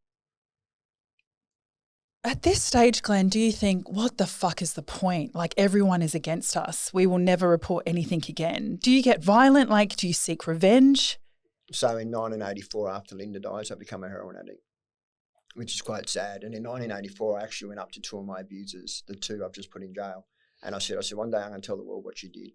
A: At this stage, Glen, do you think, what the fuck is the point? Like everyone is against us. We will never report anything again. Do you get violent? Like, do you seek revenge?
B: So in 1984, after Linda dies, I become a heroin addict, which is quite sad. And in 1984, I actually went up to 2 of my abusers, the 2 I've just put in jail. And I said, one day I'm going to tell the world what you did.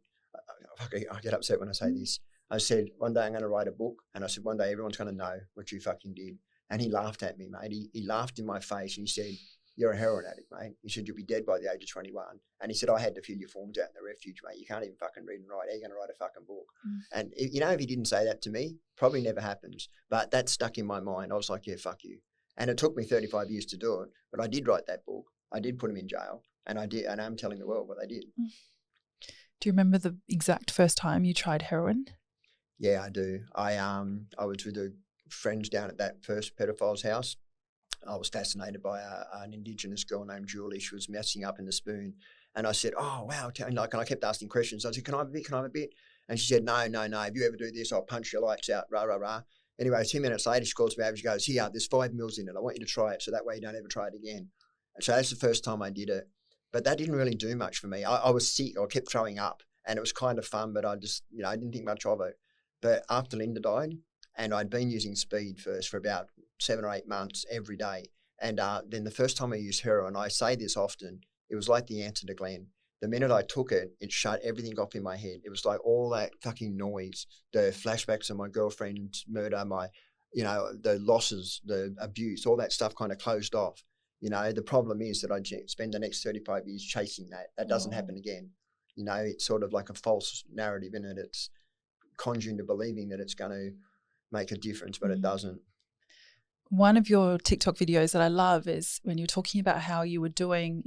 B: I get upset when I say this. I said, one day I'm going to write a book. And I said, one day everyone's going to know what you fucking did. And he laughed at me, mate. He laughed in my face and he said, "You're a heroin addict, mate." He said, "You'll be dead by the age of 21. And he said, "I had to fill your forms out in the refuge, mate. You can't even fucking read and write. How are you going to write a fucking book?" And, if he didn't say that to me, probably never happens. But that stuck in my mind. I was like, yeah, fuck you. And it took me 35 years to do it. But I did write that book. I did put him in jail. And I did. And I'm telling the world what they did.
A: Do you remember the exact first time you tried heroin?
B: Yeah, I do. I was with the friends down at that first pedophile's house. I was fascinated by an Indigenous girl named Julie. She was messing up in the spoon. And I said, "Oh, wow." And I kept asking questions. I said, "Can I have a bit? Can I have a bit?" And she said, no. "If you ever do this, I'll punch your lights out, rah, rah, rah." Anyway, 2 minutes later, she calls me over. She goes, here, there's 5 mils in it. I want you to try it so that way you don't ever try it again. And so that's the first time I did it. But that didn't really do much for me. I was sick. I kept throwing up and it was kind of fun, but I just, I didn't think much of it. But after Linda died, and I'd been using speed first for about 7 or 8 months every day. And then the first time I used heroin, I say this often, it was like the answer to Glen. The minute I took it, it shut everything off in my head. It was like all that fucking noise, the flashbacks of my girlfriend's murder, the losses, the abuse, all that stuff kind of closed off. The problem is that I spend the next 35 years chasing that. That doesn't happen again. It's sort of like a false narrative in it. It's conjuring to believing that it's going to make a difference, but it doesn't.
A: One of your TikTok videos that I love is when you're talking about how you were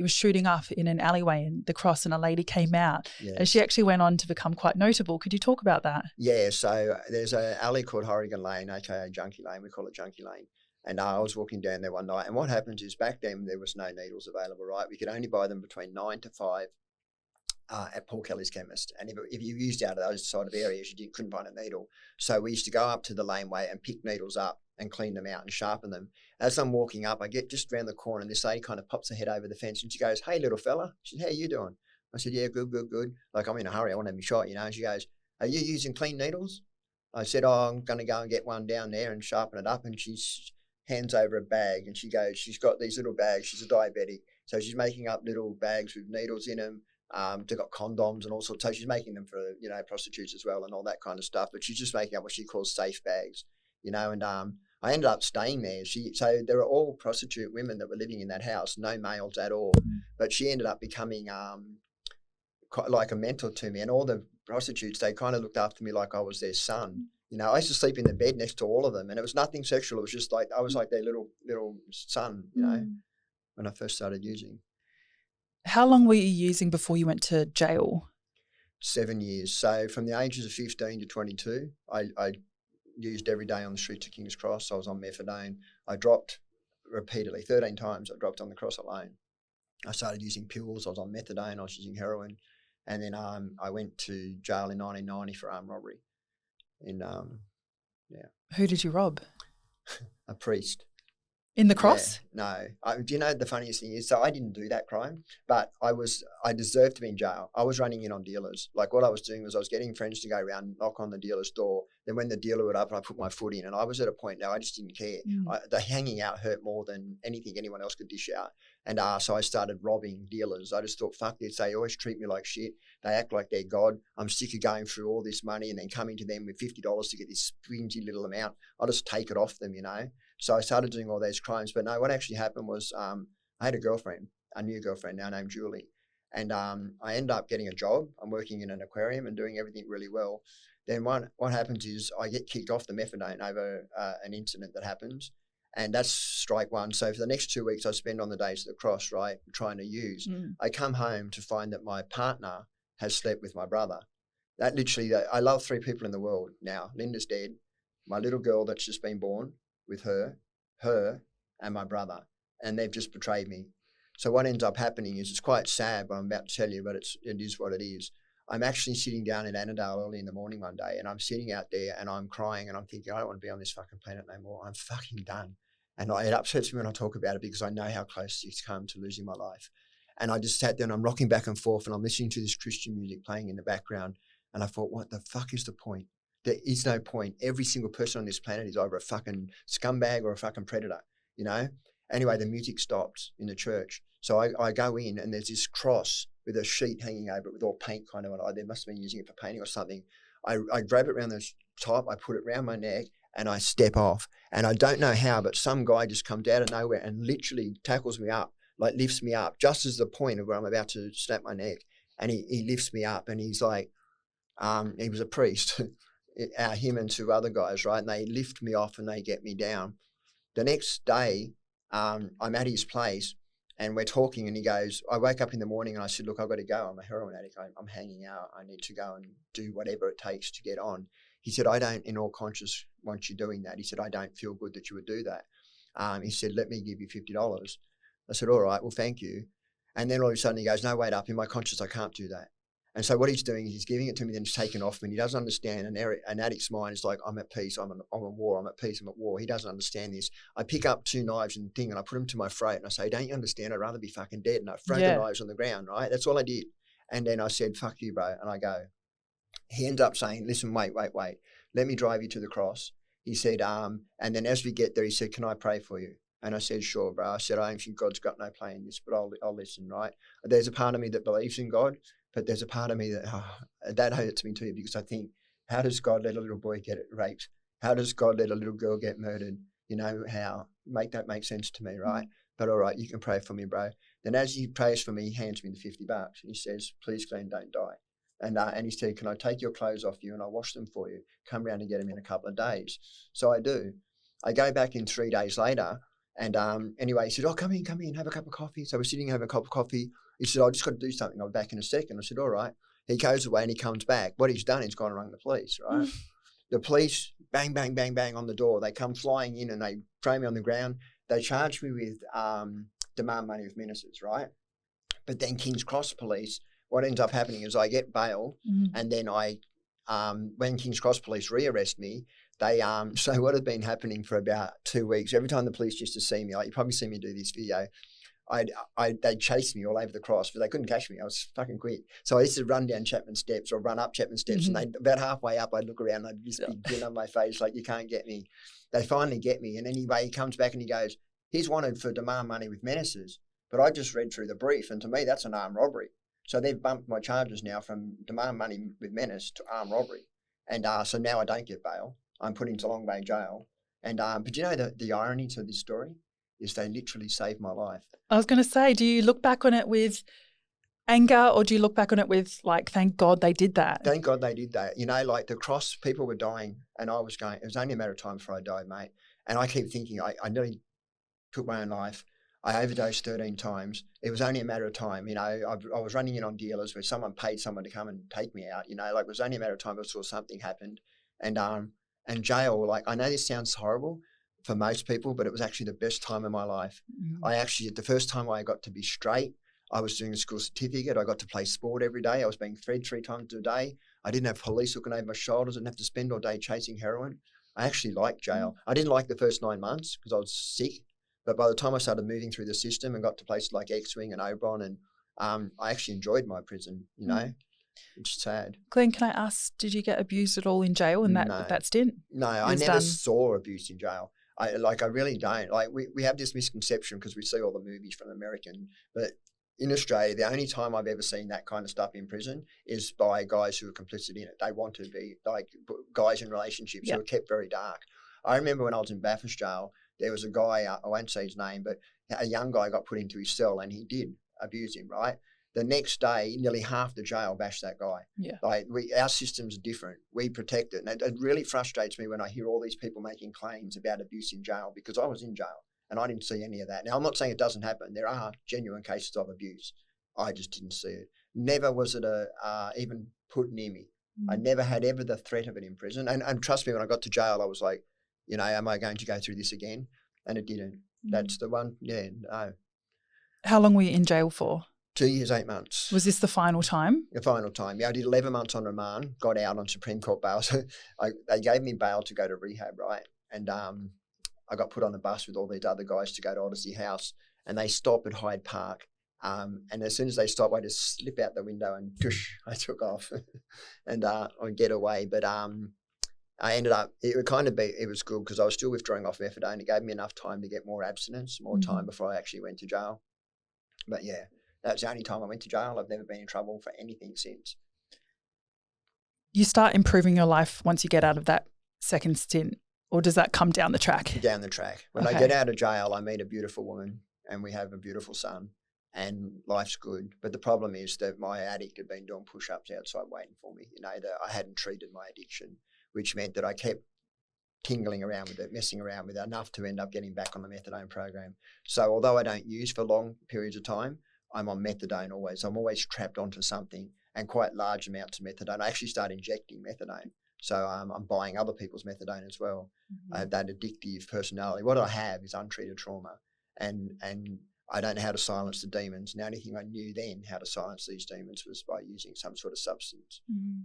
A: shooting up in an alleyway in the Cross and a lady came out.
B: Yes.
A: And she actually went on to become quite notable. Could you talk about that?
B: Yeah, so there's an alley called Horrigan Lane, aka Junkie Lane. We call it Junkie Lane. And I was walking down there one night, and what happens is back then there was no needles available, right? We could only buy them between 9 to 5 at Paul Kelly's chemist. And if you used out of those sort of areas, you couldn't find a needle. So we used to go up to the laneway and pick needles up and clean them out and sharpen them. As I'm walking up, I get just around the corner and this lady kind of pops her head over the fence and she goes, hey, little fella. She said, how you doing? I said, yeah, good. Like, I'm in a hurry. I want to have my shot, And she goes, are you using clean needles? I said, oh, I'm going to go and get one down there and sharpen it up. And she hands over a bag and she goes, she's got these little bags. She's a diabetic. So she's making up little bags with needles in them. They've got condoms and all sorts. So she's making them for, prostitutes as well and all that kind of stuff. But she's just making up what she calls safe bags, and I ended up staying there. So there were all prostitute women that were living in that house, no males at all. But she ended up becoming quite like a mentor to me. And all the prostitutes, they kind of looked after me like I was their son. I used to sleep in the bed next to all of them, and it was nothing sexual. It was just like I was like their little son, when I first started using.
A: How long were you using before you went to jail?
B: 7 years. So from the ages of 15 to 22, I used every day on the street to King's Cross. I was on methadone. I dropped repeatedly, 13 times I dropped on the cross alone. I started using pills. I was on methadone. I was using heroin. And then I went to jail in 1990 for armed robbery.
A: Who did you rob?
B: A priest.
A: In the Cross?
B: Yeah, no. Do you know the funniest thing is, so I didn't do that crime, but I deserved to be in jail. I was running in on dealers. Like what I was doing was I was getting friends to go around, knock on the dealer's door. Then when the dealer would open, I put my foot in, and I was at a point now I just didn't care. The hanging out hurt more than anything anyone else could dish out. And so I started robbing dealers. I just thought, fuck this. They always treat me like shit. They act like they're God. I'm sick of going through all this money and then coming to them with $50 to get this springy little amount. I'll just take it off them, So I started doing all those crimes. But no, what actually happened was I had a new girlfriend now named Julie. And I ended up getting a job. I'm working in an aquarium and doing everything really well. Then what happens is I get kicked off the methadone over an incident that happens. And that's strike one. So for the next 2 weeks I spend on the days of the Cross, right, trying to use. I come home to find that my partner has slept with my brother. That literally, I love 3 people in the world now. Linda's dead. My little girl that's just been born with her, and my brother. And they've just betrayed me. So what ends up happening is, it's quite sad what I'm about to tell you, but it is what it is. I'm actually sitting down in Annandale early in the morning one day, and I'm sitting out there and I'm crying and I'm thinking, I don't want to be on this fucking planet no more. I'm fucking done. And it upsets me when I talk about it because I know how close it's come to losing my life. And I just sat there and I'm rocking back and forth and I'm listening to this Christian music playing in the background. And I thought, what the fuck is the point? There is no point. Every single person on this planet is either a fucking scumbag or a fucking predator, Anyway, the music stops in the church. So I go in and there's this cross with a sheet hanging over it with all paint kind of on it. They must have been using it for painting or something. I grab it around the top, I put it around my neck and I step off. And I don't know how, but some guy just comes out of nowhere and literally tackles me up, like lifts me up just as the point of where I'm about to snap my neck. And he lifts me up and he's like, he was a priest, him and 2 other guys, right? And they lift me off and they get me down. The next day, I'm at his place and we're talking and he goes, I wake up in the morning and I said, look, I've got to go. I'm a heroin addict. I'm hanging out. I need to go and do whatever it takes to get on. He said, I don't in all conscience want you doing that. He said, I don't feel good that you would do that. He said, let me give you $50. I said, all right, well, thank you. And then all of a sudden he goes, no, wait up. In my conscience, I can't do that. And so what he's doing is he's giving it to me, then he's taking off me. And he doesn't understand. An addict's mind is like, I'm at peace. I'm at war. I'm at peace. I'm at war. He doesn't understand this. I pick up 2 knives and thing, and I put them to my throat. And I say, don't you understand? I'd rather be fucking dead. And I throw the knives on the ground, right? That's all I did. And then I said, fuck you, bro. And I go. He ends up saying, listen, wait. Let me drive you to the cross. He said, and then as we get there, he said, can I pray for you? And I said, sure, bro. I said, I don't think God's got no play in this, but I'll listen, right? There's a part of me that believes in God, but there's a part of me that hurts me too, because I think, how does God let a little boy get raped? How does God let a little girl get murdered? You know, how? Make that make sense to me, right? But all right, you can pray for me, bro. Then as he prays for me, he hands me the $50 and he says, please, Glen, don't die. And he said, can I take your clothes off you and I'll wash them for you? Come round and get them in a couple of days. So I do. I go back in 3 days later. And anyway, he said, oh, come in, have a cup of coffee. So we're sitting having a cup of coffee. He said, I just got to do something. I'll be back in a second. I said, all right. He goes away and he comes back. What he's done is gone and rung the police, right? The police, bang, bang, bang, bang on the door. They come flying in and they throw me on the ground. They charge me with demand money with menaces, right? But then King's Cross police, what ends up happening is I get bail and then when King's Cross police rearrest me, they so what had been happening for about 2 weeks, every time the police used to see me, like you probably see me do this video, they'd chase me all over the cross, but they couldn't catch me. I was fucking quick. So I used to run down Chapman Steps or run up Chapman Steps, and about halfway up, I'd look around, and I'd just be grin on my face like, you can't get me. They finally get me, and anyway, he comes back and he goes, he's wanted for demand money with menaces. But I just read through the brief, and to me, that's an armed robbery. So they've bumped my charges now from demand money with menace to armed robbery. And so now I don't get bail. I'm put into Long Bay Jail. And but you know the irony to this story is they literally saved my life.
A: I was going to say, do you look back on it with anger, or do you look back on it with like, thank God they did that?
B: Thank God they did that. You know, like the cross, people were dying and I was going, it was only a matter of time before I died, mate. And I keep thinking, I nearly took my own life. I overdosed 13 times. It was only a matter of time. You know, I was running in on dealers where someone paid someone to come and take me out. You know, like it was only a matter of time before something happened. And jail, like I know this sounds horrible for most people, but it was actually the best time of my life. I actually, the first time I got to be straight, I was doing a school certificate. I got to play sport every day. I was being fed 3 times a day. I didn't have police looking over my shoulders. I didn't have to spend all day chasing heroin. I actually liked jail. I didn't like the first 9 months because I was sick. But by the time I started moving through the system and got to places like X-Wing and Oberon, and I actually enjoyed my prison, you know. It's sad.
A: Glen, can I ask, did you get abused at all in jail in that stint?
B: No, I never saw abuse in jail. I really don't. Like we have this misconception because we see all the movies from American, but in Australia, the only time I've ever seen that kind of stuff in prison is by guys who are complicit in it. They want to be like guys in relationships who are kept very dark. I remember when I was in Bathurst jail, there was a guy, I won't say his name, but a young guy got put into his cell and he did abuse him, right? The next day, nearly half the jail bashed that guy. Yeah. Like our systems are different. We protect it. And it really frustrates me when I hear all these people making claims about abuse in jail, because I was in jail and I didn't see any of that. Now, I'm not saying it doesn't happen. There are genuine cases of abuse. I just didn't see it. Never was it even put near me. I never had ever the threat of it in prison. And trust me, when I got to jail, I was like, you know, am I going to go through this again? And it didn't. That's the one. Yeah, no.
A: How long were you in jail for?
B: 2 years, 8 months.
A: Was this the final time?
B: The final time. Yeah, I did 11 months on remand, got out on Supreme Court bail. So they gave me bail to go to rehab, right? And I got put on a bus with all these other guys to go to Odyssey House, and they stop at Hyde Park. And as soon as they stop, I just slip out the window and I took off and I get away. But I ended up, it was good because I was still withdrawing off methadone. It gave me enough time to get more abstinence, more time before I actually went to jail. But yeah, that was the only time I went to jail. I've never been in trouble for anything since.
A: You start improving your life once you get out of that second stint, or does that come down the track?
B: Down the track. When I get out of jail, I meet a beautiful woman and we have a beautiful son and life's good. But the problem is that my addict had been doing push-ups outside waiting for me. You know, that I hadn't treated my addiction, which meant that I kept tingling around with it, messing around with it, enough to end up getting back on the methadone program. So although I don't use for long periods of time, I'm on methadone always. I'm always trapped onto something, and quite large amounts of methadone. I actually started injecting methadone. So I'm buying other people's methadone as well. I have that addictive personality. What I have is untreated trauma. And I don't know how to silence the demons. And the only thing I knew then how to silence these demons was by using some sort of substance.
A: Mm.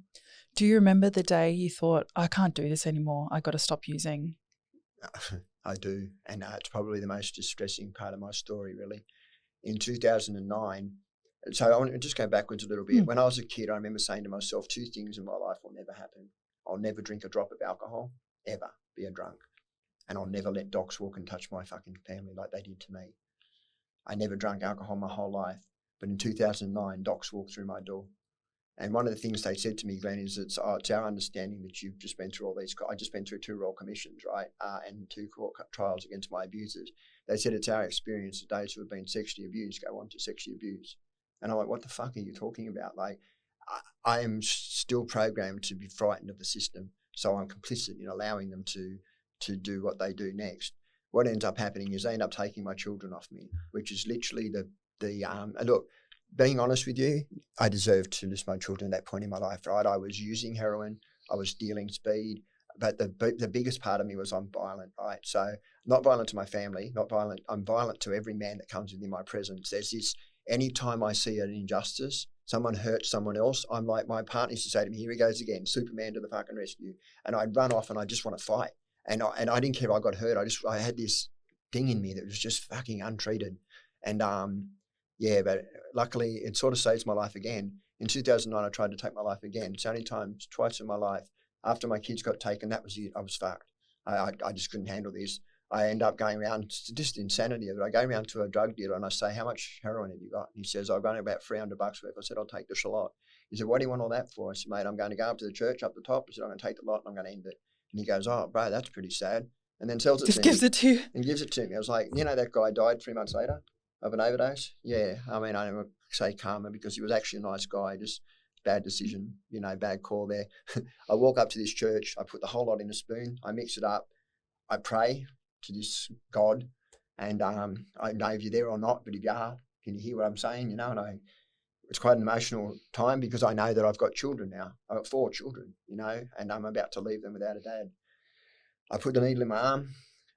A: Do you remember the day you thought, I can't do this anymore, I got to stop using?
B: I do. And it's probably the most distressing part of my story, really. In 2009, so I want to just go backwards a little bit. When I was a kid, I remember saying to myself, 2 things in my life will never happen. I'll never drink a drop of alcohol, ever be a drunk. And I'll never let docs walk and touch my fucking family like they did to me. I never drank alcohol my whole life. But in 2009, docs walked through my door. And one of the things they said to me, Glen, is it's our understanding that you've just been through all these. I just been through 2 royal commissions, right, and 2 court trials against my abusers. They said it's our experience that those who have been sexually abused go on to sexually abuse. And I'm like, what the fuck are you talking about? Like, I am still programmed to be frightened of the system, so I'm complicit in allowing them to do what they do next. What ends up happening is they end up taking my children off me, which is literally look. Being honest with you, I deserved to lose my children at that point in my life, right? I was using heroin, I was dealing speed, but the biggest part of me was I'm violent, right? So not violent to my family, not violent. I'm violent to every man that comes within my presence. There's this, anytime I see an injustice, someone hurts someone else, I'm like, my partner used to say to me, here he goes again, Superman to the fucking rescue. And I'd run off and I just want to fight. And I didn't care if I got hurt. I had this thing in me that was just fucking untreated. And yeah, but luckily it sort of saves my life again. In 2009, I tried to take my life again. It's only twice in my life. After my kids got taken, that was it. I was fucked. I just couldn't handle this. I end up going around, just insanity of it. I go around to a drug dealer and I say, how much heroin have you got? And he says, I've got about $300 worth. I said, I'll take the shallot. He said, what do you want all that for? I said, mate, I'm going to go up to the church up the top. I said, I'm going to take the lot and I'm going to end it. And he goes, oh, bro, that's pretty sad. And then sells it
A: Just
B: to
A: gives
B: me.
A: it to you.
B: And gives it to me. I was like, that guy died 3 months later of an overdose. Yeah, I mean, I don't say karma because he was actually a nice guy, just bad decision, bad call there. I walk up to this church, I put the whole lot in a spoon, I mix it up, I pray to this God, and I don't know if you're there or not, but if you are, can you hear what I'm saying? And it's quite an emotional time because I know that I've got children now. I've got 4 children, and I'm about to leave them without a dad. I put the needle in my arm,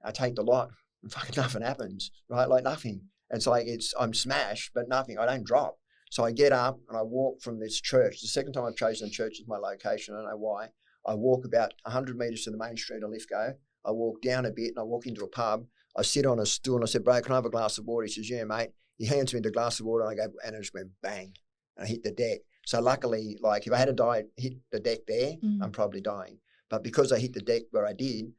B: I take the lot, and fucking nothing happens, right? Like nothing. It's like I'm smashed, but nothing. I don't drop. So I get up and I walk from this church. The second time I've chosen church as my location. I don't know why. I walk about 100 metres to the main street of Lithgow. I walk down a bit and I walk into a pub. I sit on a stool and I said, bro, can I have a glass of water? He says, yeah, mate. He hands me the glass of water and I go, and it just went bang. And I hit the deck. So luckily, like if I had hit the deck there, I'm probably dying. But because I hit the deck where I did,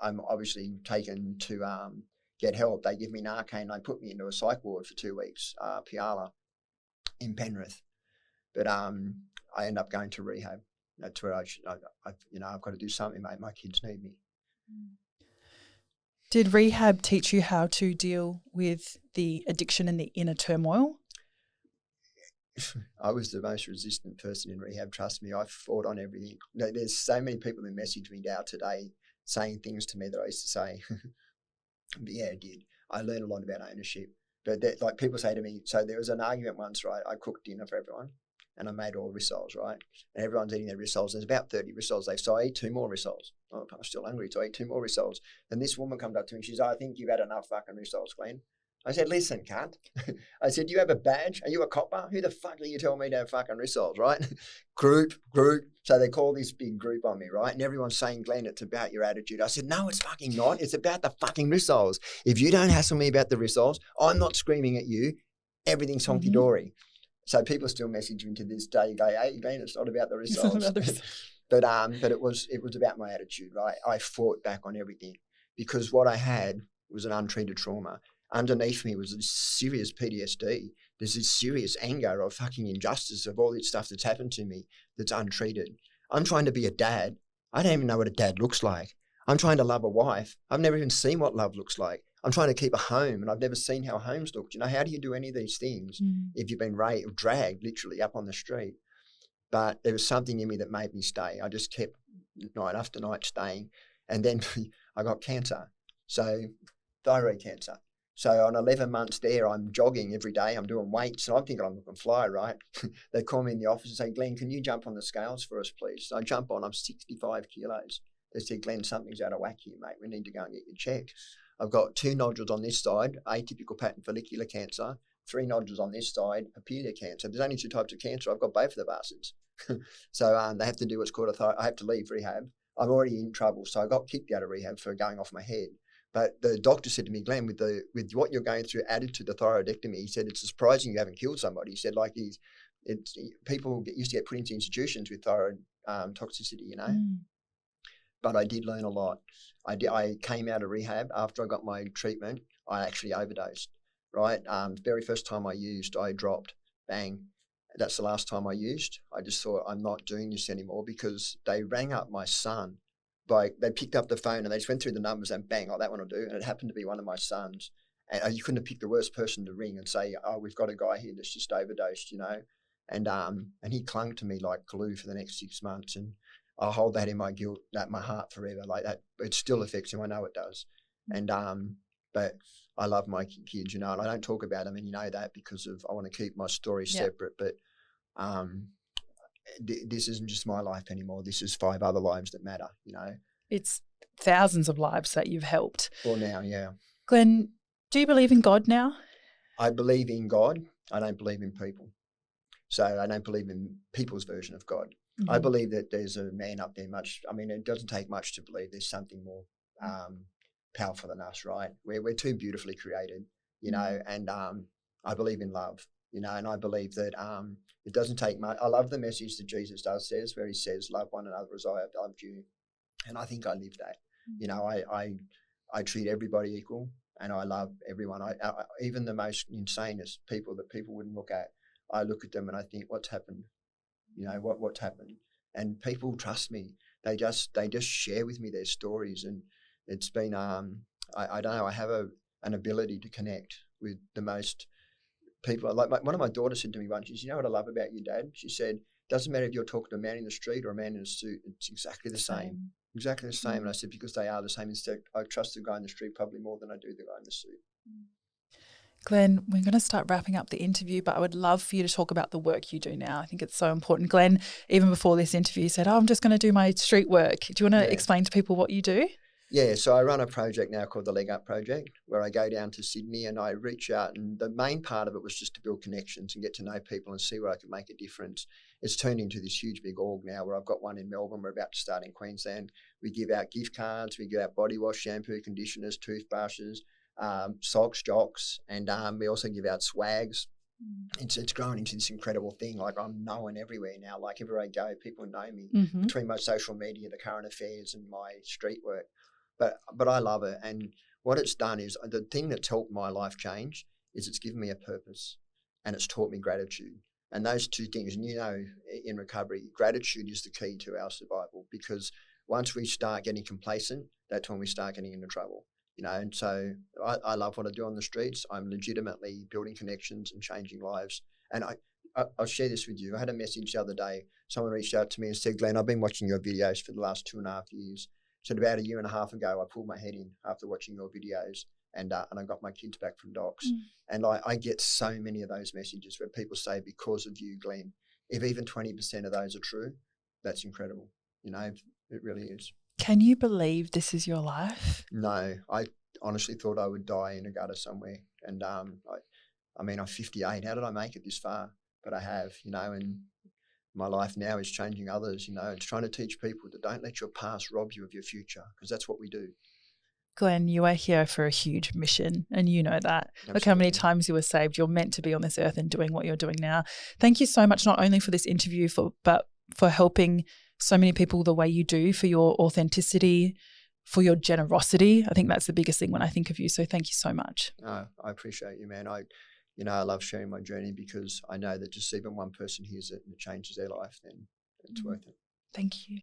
B: I'm obviously taken to get help. They give me Narcan. They put me into a psych ward for 2 weeks, Piala, in Penrith. But I end up going to rehab. That's where I've got to do something, mate. My kids need me.
A: Did rehab teach you how to deal with the addiction and the inner turmoil?
B: I was the most resistant person in rehab. Trust me, I fought on everything. There's so many people who message me now today saying things to me that I used to say. But yeah, it did. I learned a lot about ownership. But like people say to me, so there was an argument once, right? I cooked dinner for everyone and I made all rissoles, right? And everyone's eating their rissoles. There's about 30 rissoles left. So I eat 2 more rissoles. Oh, I'm still hungry, so I eat 2 more rissoles. And this woman comes up to me and she's like, I think you've had enough fucking rissoles, Glen. I said, listen, cunt. I said, do you have a badge? Are you a copper? Who the fuck are you telling me to have fucking rissoles, right? Group. So they call this big group on me, right? And everyone's saying, Glen, it's about your attitude. I said, no, it's fucking not. It's about the fucking rissoles. If you don't hassle me about the rissoles, I'm not screaming at you. Everything's honky-dory. So people still message me to this day, go, hey, Glen, it's not about the rissoles. It's not about the rissoles. But it was about my attitude, right? I fought back on everything because what I had was an untreated trauma. Underneath me was this serious PTSD. There's this serious anger of fucking injustice of all this stuff that's happened to me that's untreated. I'm trying to be a dad. I don't even know what a dad looks like. I'm trying to love a wife. I've never even seen what love looks like. I'm trying to keep a home and I've never seen how homes look. How do you do any of these things if you've been dragged literally up on the street? But there was something in me that made me stay. I just kept night after night staying. And then I got cancer. So thyroid cancer. So on 11 months there, I'm jogging every day. I'm doing weights. And I'm thinking I'm looking fly, right? They call me in the office and say, Glen, can you jump on the scales for us, please? So I jump on. I'm 65 kilos. They said, Glen, something's out of whack here, mate. We need to go and get you checked. I've got 2 nodules on this side, atypical pattern follicular cancer, 3 nodules on this side, papilla cancer. There's only 2 types of cancer. I've got both of the bastards. So they have to do what's called I have to leave rehab. I'm already in trouble, so I got kicked out of rehab for going off my head. But the doctor said to me, Glenn, with what you're going through added to the thyroidectomy, he said, it's surprising you haven't killed somebody. He said, like, people used to get put into institutions with thyroid toxicity, you know. But I did learn a lot. I came out of rehab after I got my treatment. I actually overdosed, right? Very first time I used, I dropped, bang. That's the last time I used. I just thought, I'm not doing this anymore, because they rang up my son. They picked up the phone and they just went through the numbers and bang, oh, that one will do. And it happened to be one of my sons. And you couldn't have picked the worst person to ring and say, oh, we've got a guy here that's just overdosed, you know. And he clung to me like glue for the next 6 months. And I'll hold that in my heart forever. Like that, it still affects him. I know it does. And but I love my kids, you know, and I don't talk about them, and you know that, because I want to keep my story separate. But this isn't just my life anymore. This is 5 other lives that matter, you know. It's
A: thousands of lives that you've helped.
B: For now, yeah.
A: Glen, do you believe in God now?
B: I believe in God. I don't believe in people. So I don't believe in people's version of God. Mm-hmm. I believe that there's a man up there it doesn't take much to believe there's something more powerful than us, right? We're too beautifully created, you know, and I believe in love, you know, and I believe that it doesn't take much. I love the message that Jesus says, where he says, love one another as I have loved you. And I think I live that. You know, I treat everybody equal, and I love everyone. I even the most insanest people that people wouldn't look at, I look at them and I think, what's happened? You know, what's happened? And people trust me. They just share with me their stories, and it's been I don't know. I have an ability to connect with the most people. Like one of my daughters said to me once, she said, you know what I love about you, Dad? She said, doesn't matter if you're talking to a man in the street or a man in a suit, it's exactly the same. Exactly the same. And I said, because they are the same. Instead, I trust the guy in the street probably more than I do the guy in the suit.
A: Glen, we're going to start wrapping up the interview, but I would love for you to talk about the work you do now. I think it's so important. Glen, even before this interview, said, I'm just going to do my street work. Do you want to explain to people what you do?
B: Yeah, so I run a project now called the Leg Up Project, where I go down to Sydney and I reach out, and the main part of it was just to build connections and get to know people and see where I could make a difference. It's turned into this huge big org now, where I've got one in Melbourne. We're about to start in Queensland. We give out gift cards, we give out body wash, shampoo, conditioners, toothbrushes, socks, jocks, and we also give out swags. It's grown into this incredible thing. Like, I'm known everywhere now. Like, everywhere I go, people know me between my social media, the current affairs, and my street work. But I love it. And what it's done is, the thing that's helped my life change is it's given me a purpose, and it's taught me gratitude. And those two things, and you know, in recovery, gratitude is the key to our survival, because once we start getting complacent, that's when we start getting into trouble. You know, and so I love what I do on the streets. I'm legitimately building connections and changing lives. And I'll share this with you. I had a message the other day. Someone reached out to me and said, Glenn, I've been watching your videos for the last 2.5 years. So about 1.5 years ago, I pulled my head in after watching your videos, and I got my kids back from docs. And I get so many of those messages where people say, because of you, Glenn, if even 20% of those are true, that's incredible. You know, it really is.
A: Can you believe this is your life?
B: No, I honestly thought I would die in a gutter somewhere. And I'm 58. How did I make it this far? But I have, you know, and my life now is changing others, you know. It's trying to teach people that don't let your past rob you of your future, because that's what we do.
A: Glen, you are here for a huge mission, and you know that. Absolutely. Look how many times you were saved. You're meant to be on this earth and doing what you're doing now. Thank you so much, not only for this interview, but for helping so many people the way you do, for your authenticity, for your generosity. I think that's the biggest thing when I think of you. So thank you so much.
B: I appreciate you, man. I love sharing my journey, because I know that just even one person hears it and it changes their life, then it's worth it.
A: Thank you.